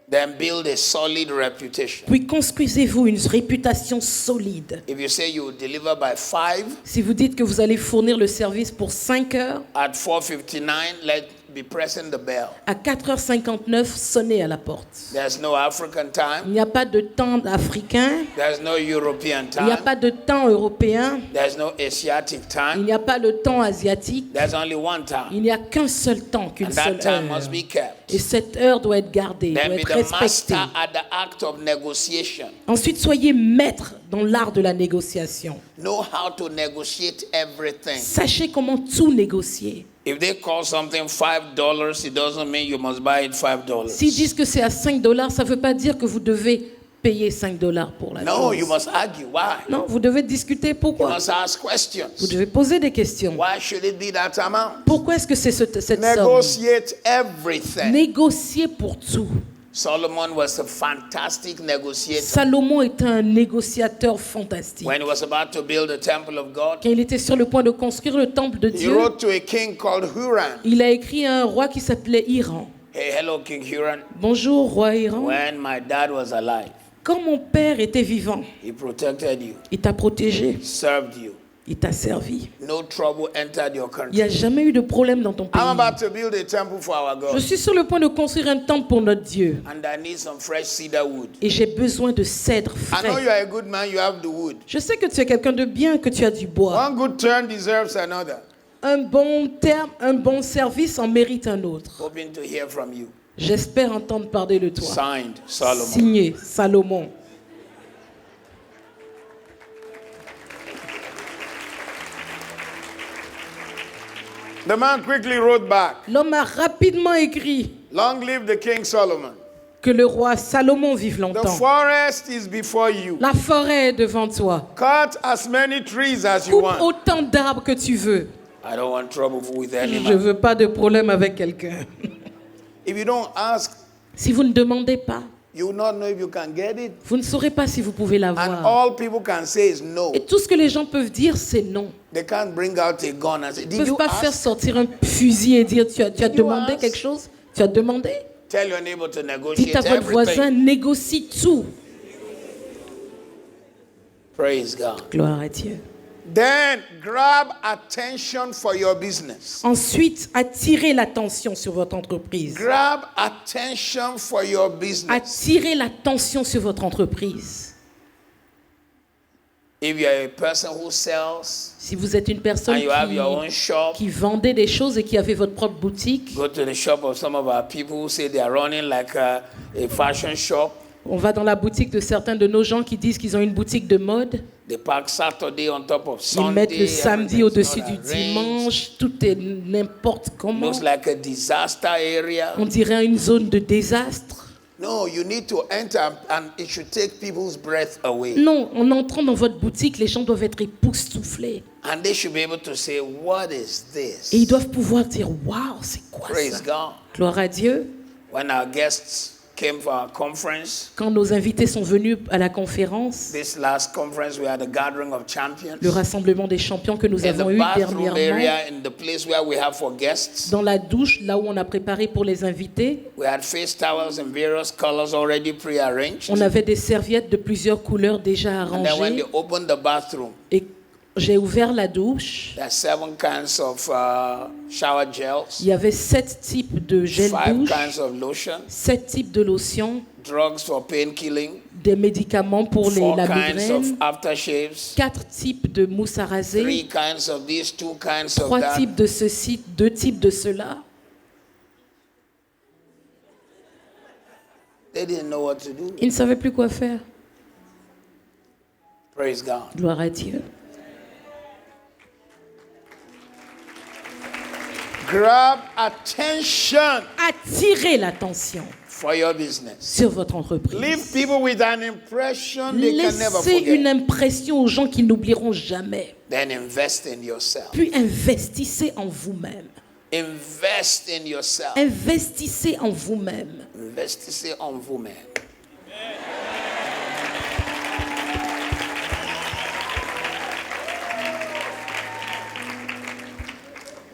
Then build a solid reputation. Puis construisez-vous une réputation solide. If you say you will deliver by 5, Si vous dites que vous allez fournir le service pour 5 heures, at 4:59, let be pressing the bell. à 4h59, sonnez à la porte. There's no African Il time. n'y a pas de temps africain, There's no European il n'y a time. pas de temps européen, There's no Asiatic il time. n'y a pas de temps asiatique, There's only one time. il n'y a qu'un seul temps, qu'une And that seule time heure. must be kept. Et cette heure doit être gardée, Then doit be être the respectée. master at the act of negotiation. Ensuite, soyez maître dans l'art de la négociation. Know how to negotiate everything. Sachez comment tout négocier. If they call something $5, it doesn't mean you must buy it $5. S'ils disent que c'est à 5 $, ça ne veut pas dire que vous devez payer 5 $ pour la No, chose. you must argue. Why? Non, vous devez discuter You pourquoi. must ask Vous questions. devez poser des questions. Why should it be that amount? Pourquoi est-ce que c'est cette somme? Negotiate everything. Négocier pour tout. Solomon was a fantastic negotiator. Salomon est un négociateur fantastique. When he was about to build the temple of God, Quand il était sur le point de construire le temple de He Dieu, wrote to a king called Huram. il a écrit à un roi qui s'appelait Hiram. hey, hello, King Huron. Bonjour, roi Hiram. When my dad was alive, Quand mon père était vivant, he protected you, il t'a protégé, served you. il t'a servi. No trouble entered your Il country. n'y a jamais eu de problème dans ton pays. I'm about to build a temple for our Je God. suis sur le point de construire un temple pour notre Dieu. And I need some fresh cedar wood. Et j'ai besoin de cèdre I know frais. you are a good man, you have the wood. Je sais que tu es quelqu'un de bien, que tu as du bois. One good turn deserves another. Un bon terme, un bon service en mérite un autre. Hoping to hear from you. J'espère entendre parler de toi. Signed, Solomon. Signé Salomon. The man quickly wrote back, L'homme a rapidement écrit long live the King Solomon. que le roi Salomon vive The longtemps. forest is before you. La forêt est devant toi. Cut as many trees as you Coupe want. autant d'arbres que tu veux. I don't want trouble with any Je ne man. veux pas de problème avec quelqu'un. If you don't ask, Si vous ne demandez pas, you will not know if you can get it. vous ne saurez pas si vous pouvez And l'avoir. all people can say is no. Et tout ce que les gens peuvent dire, c'est non. They can't bring out a gun and say, Ils did ne peuvent you pas faire ask? sortir un fusil et dire tu as you demandé ask? quelque chose. Tu as demandé. Tell your neighbor to Dites negotiate à votre voisin, everything. négocie tout. Praise God. Gloire à Dieu. Then grab attention for your business. Ensuite, attirez l'attention sur votre entreprise. Grab attention for your business. Attirez l'attention sur votre entreprise. If you are a person who sells Si vous êtes une personne and you have your own shop, qui vendait des choses et qui avait votre propre boutique, go to the shop of some of our people who say they are running like a fashion shop. on va dans la boutique de certains de nos gens qui disent qu'ils ont une boutique de mode. They park Saturday on top of Ils Sunday. mettent le samedi everything's au-dessus not du arranged. dimanche. Tout est n'importe comment. Looks like a disaster area. On dirait une zone de désastre. No, you need to enter and it should take people's breath away. Non, en entrant dans votre boutique, les gens doivent être époustouflés. And they should be able to say, what is Et ils this? doivent pouvoir dire, waouh, c'est quoi Praise ça? God. Gloire à Dieu. When our guests came for our conference, Quand nos invités sont venus à la conférence, this last conference, we had a gathering of champions. le rassemblement des champions que nous In avons the eu bathroom dernièrement, area, in the place where we have for guests, dans la douche, là où on a préparé pour les invités, we had face towels in various colors already prearranged. on avait des serviettes de plusieurs couleurs déjà And then when they arrangées. opened the bathroom, Et j'ai ouvert la douche. there are 7 kinds of shower gels, Il y avait 7 types de gel 5 douche, kinds of lotion, 7 types de lotions, drugs for pain killing, des médicaments pour 4 la kinds of migraine, aftershaves, 4 types de mousse à 3 raser, kinds of this, 2 kinds of 3 that. types de ceci, 2 types de cela. They didn't know what to do. Ils ne savaient plus quoi faire. Praise God. Gloire à Dieu. Grab attention Attirez l'attention for your business. sur votre entreprise. Leave people with an impression they can never Laissez une forget. impression aux gens qui n'oublieront jamais. Then invest in yourself. Puis investissez en vous-même. Invest in yourself. Investissez en vous-même. Investissez en vous-même.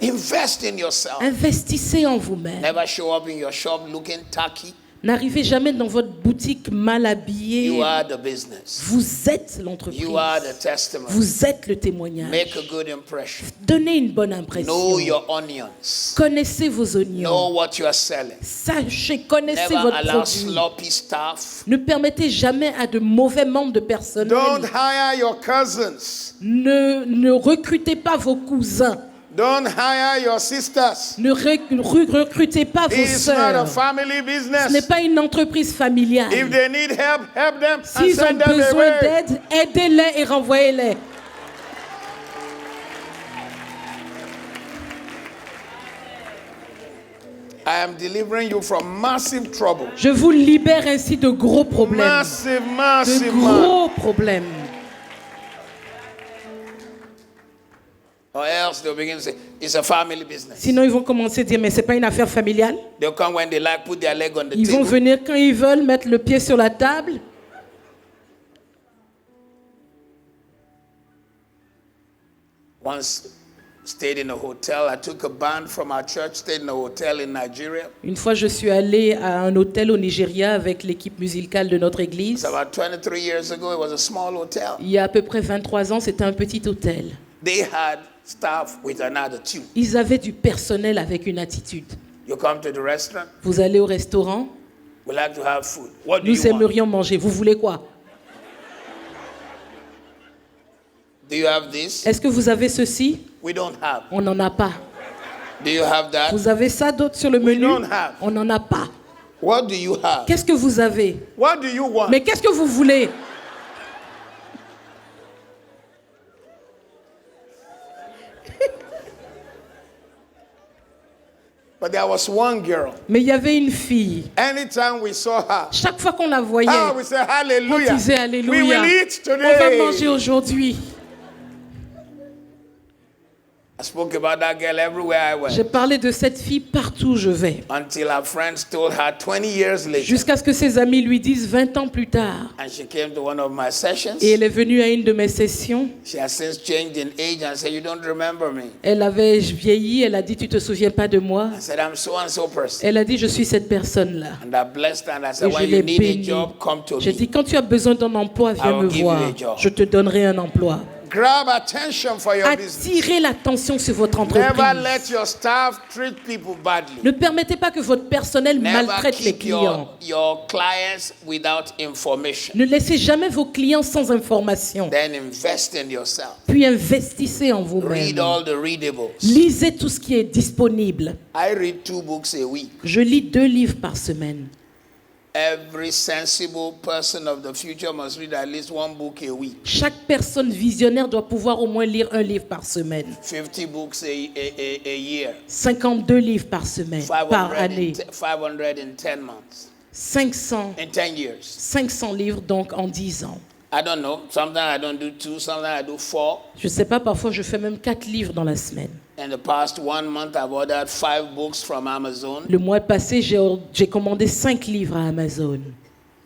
Invest in yourself. Investissez en vous-même. Never show up in your shop looking tacky. N'arrivez jamais dans votre boutique mal habillé. You are the business. Vous êtes l'entreprise. You are the testimony. Vous êtes le témoignage. Make a good impression. Donnez une bonne impression. Know your onions. Connaissez vos oignons. Know what you are selling. Sachez, connaissez Never votre allow produit. sloppy staff. Ne permettez jamais à de mauvais membres de personnel. Don't hire your cousins. Ne recrutez pas vos cousins. Don't hire your sisters. Ne recrutez pas vos It's not a sœurs. family Ce n'est business. pas une entreprise familiale. If they need help, help them and S'ils ont send them besoin away. d'aide, aidez-les et renvoyez-les. I am delivering you from massive trouble. Je vous libère ainsi de gros problèmes. Massive, De massive, man. gros problèmes. Or else they'll begin to say, it's a family business. Sinon, ils vont commencer à dire, mais c'est pas une affaire familiale. They'll come when they like, put their leg on the Ils vont table. venir quand ils veulent, mettre le pied sur la table. Once stayed in a hotel. I took a band from our church, stayed in a hotel in Nigeria. Une fois, je suis allée à un hôtel au Nigeria avec l'équipe musicale de notre It's église. about 23 years ago. It was a small hotel. Il y a à peu près 23 ans, c'était un petit hôtel. They had staff with an attitude. Ils avaient du personnel avec une attitude. You come to the restaurant, Vous allez au restaurant, we like to have food. What do nous you want? aimerions manger. Vous voulez quoi? Do you have this? Est-ce que vous avez ceci? We don't have. On n'en a pas. Do you have that? Vous avez ça d'autre sur le menu? don't have. On n'en a pas. What do you have? Qu'est-ce que vous avez? What do you want? Mais qu'est-ce que vous voulez? But there was one girl. Mais il y avait une fille. Anytime we saw her, Chaque fois qu'on la voyait, we say on hallelujah. disait We Alléluia. will eat On va today. manger aujourd'hui. I spoke about that girl everywhere I went. J'ai parlé de cette fille partout où je vais. Until her friends told her 20 years later. Jusqu'à ce que ses amis lui disent 20 ans plus tard. And she came to one of my sessions. Et elle est venue à une de mes sessions. She has since changed in age and said, you don't remember me. Elle avait vieilli. Elle a dit, tu te souviens pas de moi? I said, I'm so and so person. Elle a dit, je suis cette personne-là. And I blessed her and I said, Et je when l'ai you need a bénie. job, come to J'ai me. dit, quand tu as besoin d'un emploi, I viens will me give voir. you a job. Je te donnerai un emploi. Grab attention for your business. Attirez l'attention sur votre Never entreprise. let your staff treat people badly. Ne permettez pas que votre personnel Never maltraite les keep clients. your clients without information. Ne laissez jamais vos clients sans information. Then invest in yourself. Puis investissez en vous-même. Read all the readables. Lisez tout ce qui est disponible. I read 2 books a week. Je lis 2 livres par semaine. Every sensible person of the future must read at least 1 book a week. Chaque personne visionnaire doit pouvoir au moins lire un livre par semaine. 50 books a year. 52 livres par semaine, par année. 510 months. 500, In 10 years. 500 livres donc en 10 ans. I don't know. Sometimes I don't do 2, sometimes I do 4. Je ne sais pas, parfois je fais même 4 livres dans la semaine. In the past 1 month, I've ordered 5 books from Amazon. Le mois passé, j'ai commandé 5 livres à Amazon.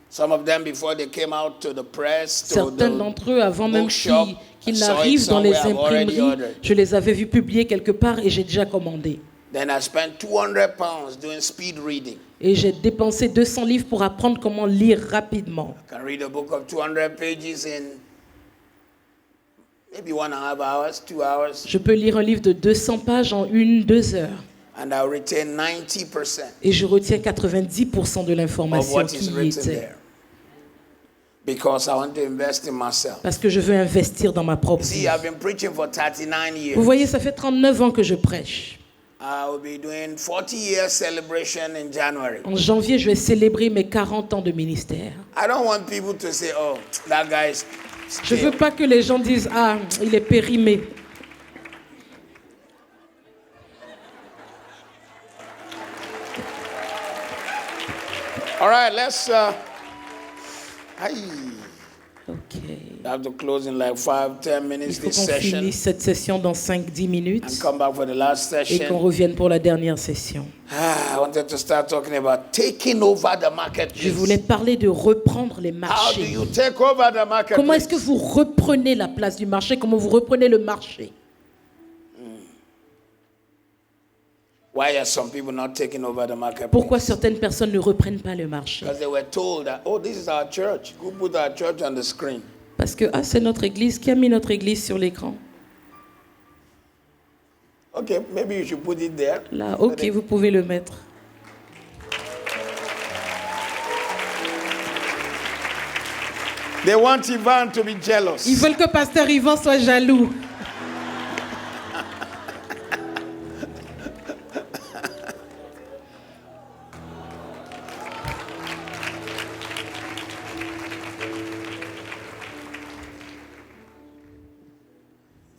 Some of them before they came out to the press, to Certains the d'entre eux, avant même bookshop, qu'ils I saw it n'arrivent dans les somewhere, I've already imprimeries, ordered. je les avais vus publier quelque part et j'ai déjà commandé. Then I spent £200 doing speed reading. Et j'ai dépensé 200 livres pour apprendre comment lire rapidement. I can read a book of 200 pages in maybe 1.5 hours, 2 hours, Je peux lire un livre de 200 pages en 1-2 heures. and I'll retain 90% Et je retiens 90% de of l'information what qui is y written était. there. Because I want to invest in myself. Parce que je veux investir dans ma propre See, vie. I've been preaching for 39 years. Vous voyez, ça fait 39 ans que je prêche. I will be doing 40 years celebration in January. En janvier, je vais célébrer mes 40 ans de ministère. I don't want people to say, oh, that guy is Je ne veux stale. pas que les gens disent « Ah, il est périmé ». All right, let's. I Ok. have to close in like 5-10 Il minutes faut this qu'on session finisse cette session dans 5-10 minutes and come back for the last et qu'on session. revienne pour la dernière session. I wanted to start talking about taking over the marketplace. Je voulais parler de reprendre les How do marchés. you take over the marketplace? Comment est-ce que vous reprenez la place du marché? Comment vous reprenez le marché? Why are some people not taking over the marketplace? Pourquoi certaines personnes ne reprennent pas le marché? Because they were told that, oh, this is our church. Who put our church on the screen? Parce que c'est notre église. Qui a mis notre église sur l'écran? Okay, maybe you should put it there. Là, ok, vous pouvez le mettre. They want Ivan to be jealous. Ils veulent que Pasteur Yvan soit jaloux.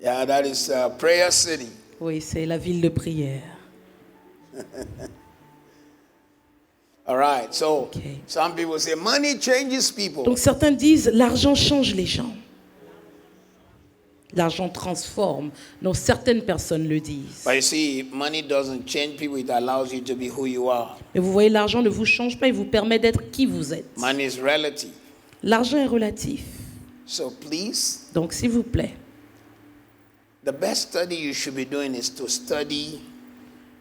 Yeah, that is Prayer City. Oui, c'est la ville de prière. All right, so Okay. some people say money changes people. Donc certains disent l'argent change les gens. L'argent transforme. Donc certaines personnes le disent. But you see, money doesn't change people, it allows you to be who you are. Mais vous voyez, l'argent ne vous change pas, il vous permet d'être qui vous êtes. Money is relative. L'argent est relatif. So please, Donc s'il vous plaît, the best study you should be doing is to study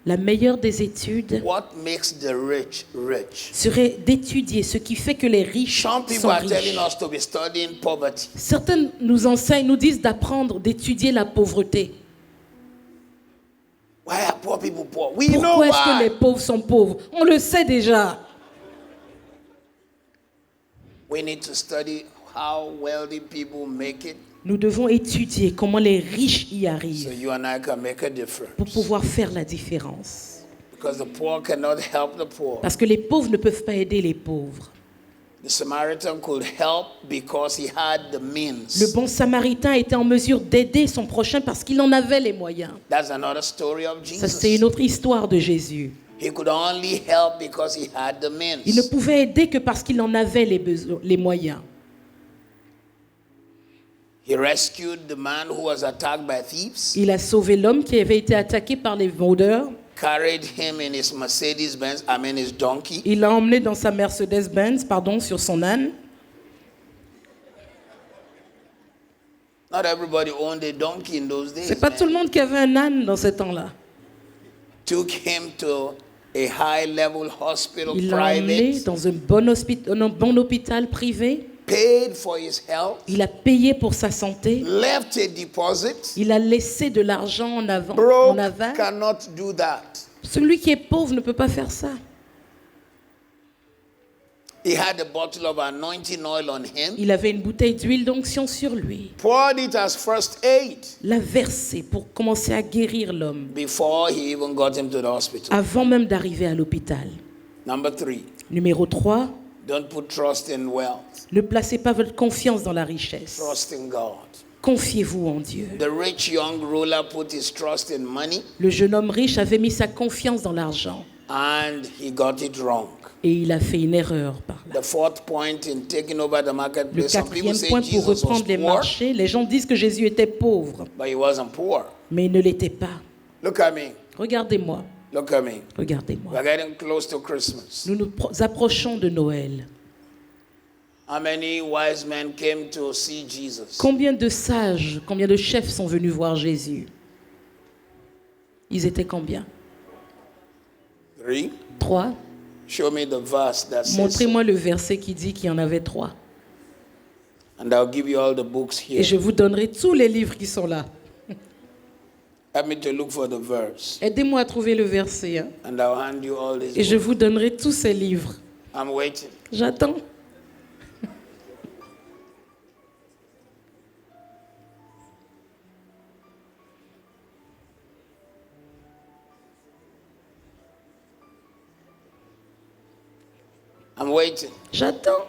la meilleure des études what makes the rich rich. serait d'étudier ce qui fait que les riches Some people sont are riches. telling us to be studying poverty. Certains nous enseignent, nous disent d'apprendre, d'étudier la pauvreté. Why are poor people poor? We know Pourquoi est-ce que why. les pauvres sont pauvres? On le sait déjà. We need to study how wealthy people make it Nous devons étudier comment les riches y so arrivent you and I can make a pour difference. pouvoir faire la différence. Because the poor cannot help the poor. Parce que les pauvres ne peuvent pas aider les pauvres. The Samaritan could help because he had the means. Le bon samaritain était en mesure d'aider son prochain parce qu'il en avait les moyens. That's another story of Ça, c'est une Jesus. autre histoire de Jésus. He could only help because he had the Il ne means. pouvait aider que parce qu'il en avait les moyens. He rescued the man who was attacked by thieves, Il a sauvé l'homme qui avait été attaqué par les vendeurs. carried him in his Mercedes-Benz, his donkey. Il l'a emmené dans sa Mercedes-Benz, sur son âne. Not everybody owned a donkey in those days. C'est pas man. tout le monde qui avait un âne dans ce temps-là. Took him to a high-level hospital, Il l'a emmené private, dans un bon hôpital privé. paid for his health, Il a payé pour sa santé. left a deposit. Il a laissé de l'argent en avant, en Broke aval. cannot do that. Celui qui est pauvre ne peut pas faire ça. He had a bottle of anointing oil on him. Il avait une bouteille d'huile d'onction sur lui. Poured it as first aid L'a versé pour commencer à guérir l'homme before he even got him to the hospital. avant même d'arriver à l'hôpital. Number 3, Numéro 3, don't put trust in wealth. ne placez pas votre confiance dans la richesse. Trust in God. Confiez-vous en Dieu. The rich young ruler put his trust in money Le jeune homme riche avait mis sa confiance dans l'argent and he got it wrong. et il a fait une erreur par là. The fourth point in taking over the Le marketplace, some people quatrième say point pour Jesus was reprendre les poor, marchés, les gens disent que Jésus était pauvre, but he wasn't poor. mais il ne l'était pas. Look at me. Regardez-moi, Look at me. regardez-moi. We're getting close to Christmas. Nous nous approchons de Noël. How many wise men came to see Jesus? Combien de sages, combien de chefs sont venus voir Jésus? Ils étaient combien? 3. 3. Show me the verse that says so. Montrez-moi le verset qui dit qu'il y en avait 3. And I'll give you all the books Et here. je vous donnerai tous les livres qui sont là. Help me to look for the verse. Aidez-moi à trouver le verset. Hein. And I'll hand you all these Et je books. vous donnerai tous ces livres. I'm waiting. J'attends. I'm waiting. J'attends.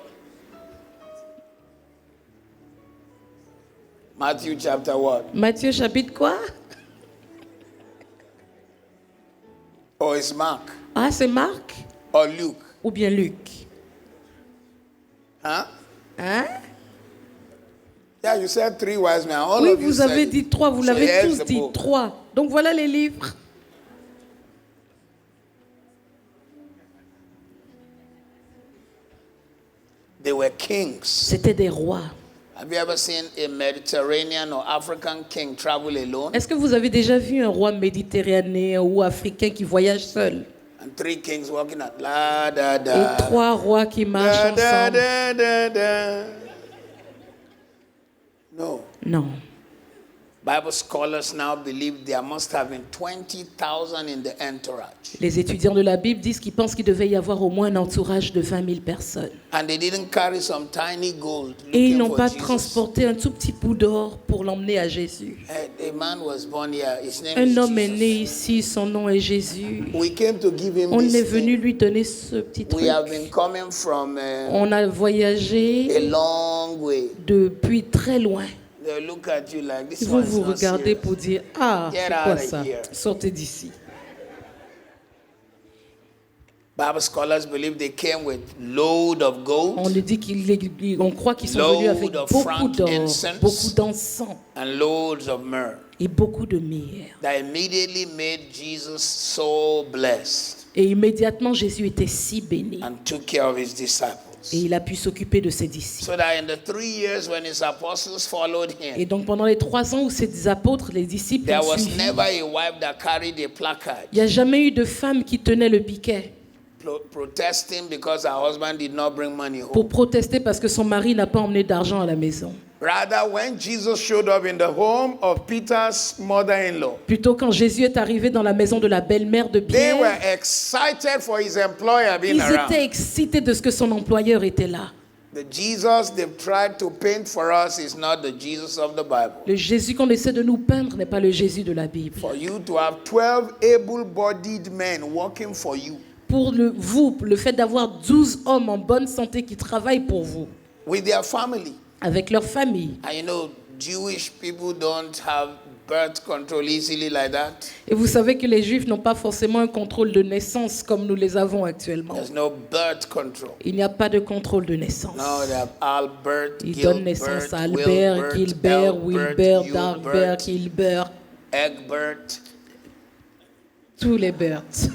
Matthew chapter what? Matthieu chapitre quoi? Oh, it's Mark. Ah, c'est Marc Or Luke. ou bien Luc? Huh? Hein? Yeah, you said 3 wise men. All Oui, of you vous avez said dit 3, vous So l'avez here's tous the dit book. 3. Donc voilà les livres. They were kings. C'était des rois. Have you ever seen a Mediterranean or African king travel alone? Est-ce que vous avez déjà vu un roi méditerranéen ou africain qui voyage seul? And 3 kings walking at la da Et da. 3 rois qui marchent Da, da, ensemble? da, da, da. No. Non. Bible scholars now believe there must have been 20,000 in the entourage. Les étudiants de la Bible disent qu'ils pensent qu'il devait y avoir au moins un entourage de 20 000 personnes. And they didn't carry some tiny gold Et ils looking n'ont for pas Jesus. transporté un tout petit bout d'or pour l'emmener à Jésus. A man was born here. His name Un is homme est Jesus. né ici, son nom est Jésus. We came to give him On this est venu thing. lui donner ce petit truc. We have been coming from On a voyagé a long way. depuis très loin. They look at you like this Ils vont one is vous not regarder serious. pour dire « Ah, Get c'est out quoi of ça? here. Sortez d'ici. Bible scholars believe they came with load of gold On dit on croit qu'ils sont venus avec Load of beaucoup d'or, frankincense. beaucoup d'encens and loads of myrrh et beaucoup de myrrhe. that immediately made Jesus so blessed Et immédiatement, Jésus était si béni. and took care of his disciples. Et il a pu s'occuper de ses disciples. So that in the 3 years when his apostles followed Et him, donc pendant les 3 ans où ses apôtres, les disciples there ont was suivi, never a wife that carried a placard il n'y a jamais eu de femme qui tenait le piquet protesting because her husband did not bring money pour home. protester parce que son mari n'a pas emmené d'argent à la maison. Rather, when Jesus showed up in the home of Peter's mother-in-law, Plutôt quand Jésus est arrivé dans la maison de la belle-mère de they were Pierre, excited for his employer being ils around. étaient excités de ce que son employeur était là. The Jesus they've tried to paint for us is not the Jesus of the Bible. Le Jésus qu'on essaie de nous peindre n'est pas le Jésus de la Bible. For you to have 12 able-bodied men working for you Pour le fait d'avoir 12 hommes en bonne santé qui travaillent pour vous, with their family. avec leur famille. And you know, Jewish people don't have birth control easily like that. Et vous savez que les Juifs n'ont pas forcément un contrôle de naissance comme nous les avons actuellement. There's no birth control. Il n'y a pas de contrôle de naissance. No, they have Albert, Ils donnent naissance Gilbert, à Albert, Gilbert, Wilbert, Hubert, Darbert, Gilbert, Egbert. tous les Berts.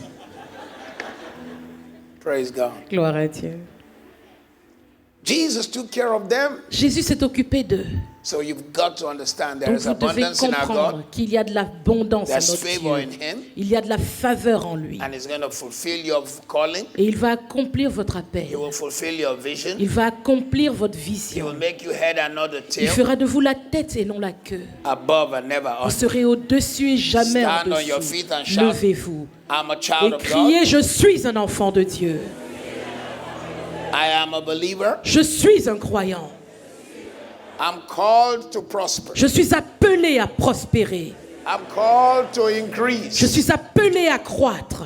Praise God. Gloire à Dieu. Jesus took care of them. Jésus s'est occupé d'eux. So you've got to understand there Donc is vous devez abundance in our comprendre God. qu'il y a de l'abondance en There's notre favor in Dieu. Him. Il y a de la faveur en lui. And He's going to fulfill your calling. Et il va accomplir votre appel. He will fulfill your vision. Il va accomplir votre He vision. will make you head and not the Il tail. fera de vous la tête et non la queue. Above and never Vous under. serez au-dessus et jamais en Stand on your dessous. feet and shout. Levez-vous I'm a et child of God. criez, je suis un enfant de Dieu. I am a believer. Je suis un croyant. I'm called to prosper. Je suis appelé à prospérer. I'm called to Je increase. suis appelé à croître.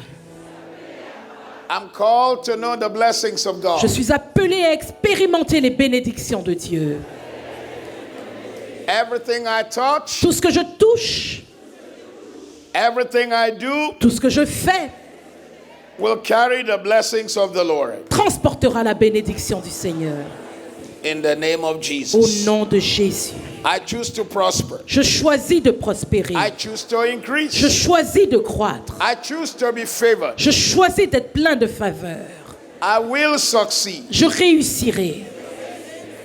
I'm called to know the blessings of God. Je suis appelé à expérimenter les bénédictions de Dieu. Everything I touch, Tout ce que je touche, everything I do tout ce que je fais, will carry the blessings of the Lord. transportera la bénédiction du Seigneur. In the name of Au Jesus. nom de Jésus. I choose to prosper. Je choisis de prospérer. I choose to Je increase. choisis de croître. I choose to be favored. Je choisis d'être plein de faveur. I will succeed. Je réussirai.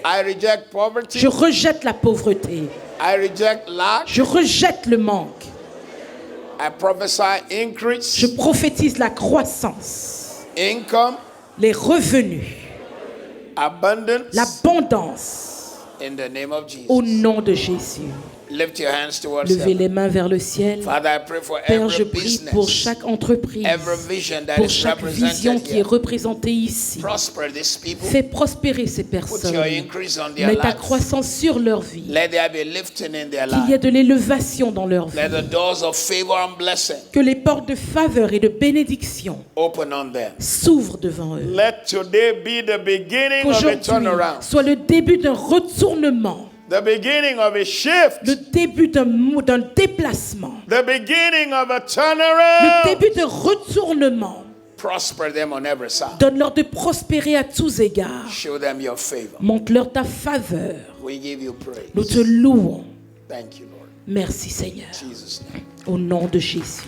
I reject poverty. Je rejette la pauvreté. I reject lack. Je rejette le manque. I prophesy increase, Je prophétise la croissance, income, les revenus, abundance. l'abondance. In the name of Au Jesus. nom de Jésus. Lift your hands towards Levez heaven. les mains vers le ciel. Father, I pray for Père, je every prie pour business, chaque entreprise, every vision that pour is chaque vision represented qui est here. représentée ici. Prosper these people. Fais prospérer ces Put personnes. your increase on their Mets ta lives. croissance sur leur vie. Let there be lifting in their Qu'il y ait lives. de l'élévation dans leur vie. Let the doors of favor and blessing Que les portes de faveur et de bénédiction open on them. s'ouvrent devant eux. Let today be the beginning of a Qu'aujourd'hui turnaround, soit le début d'un retournement, the beginning of a shift, le début d'un déplacement, the beginning of a le turnaround. début d'un retournement. prosper them on every side. Donne-leur de prospérer à tous égards. Show them your favor. Montre-leur ta faveur. We give you praise. Nous te louons. Thank you, Lord. Merci Seigneur. In Jesus' name. Au nom de Jésus.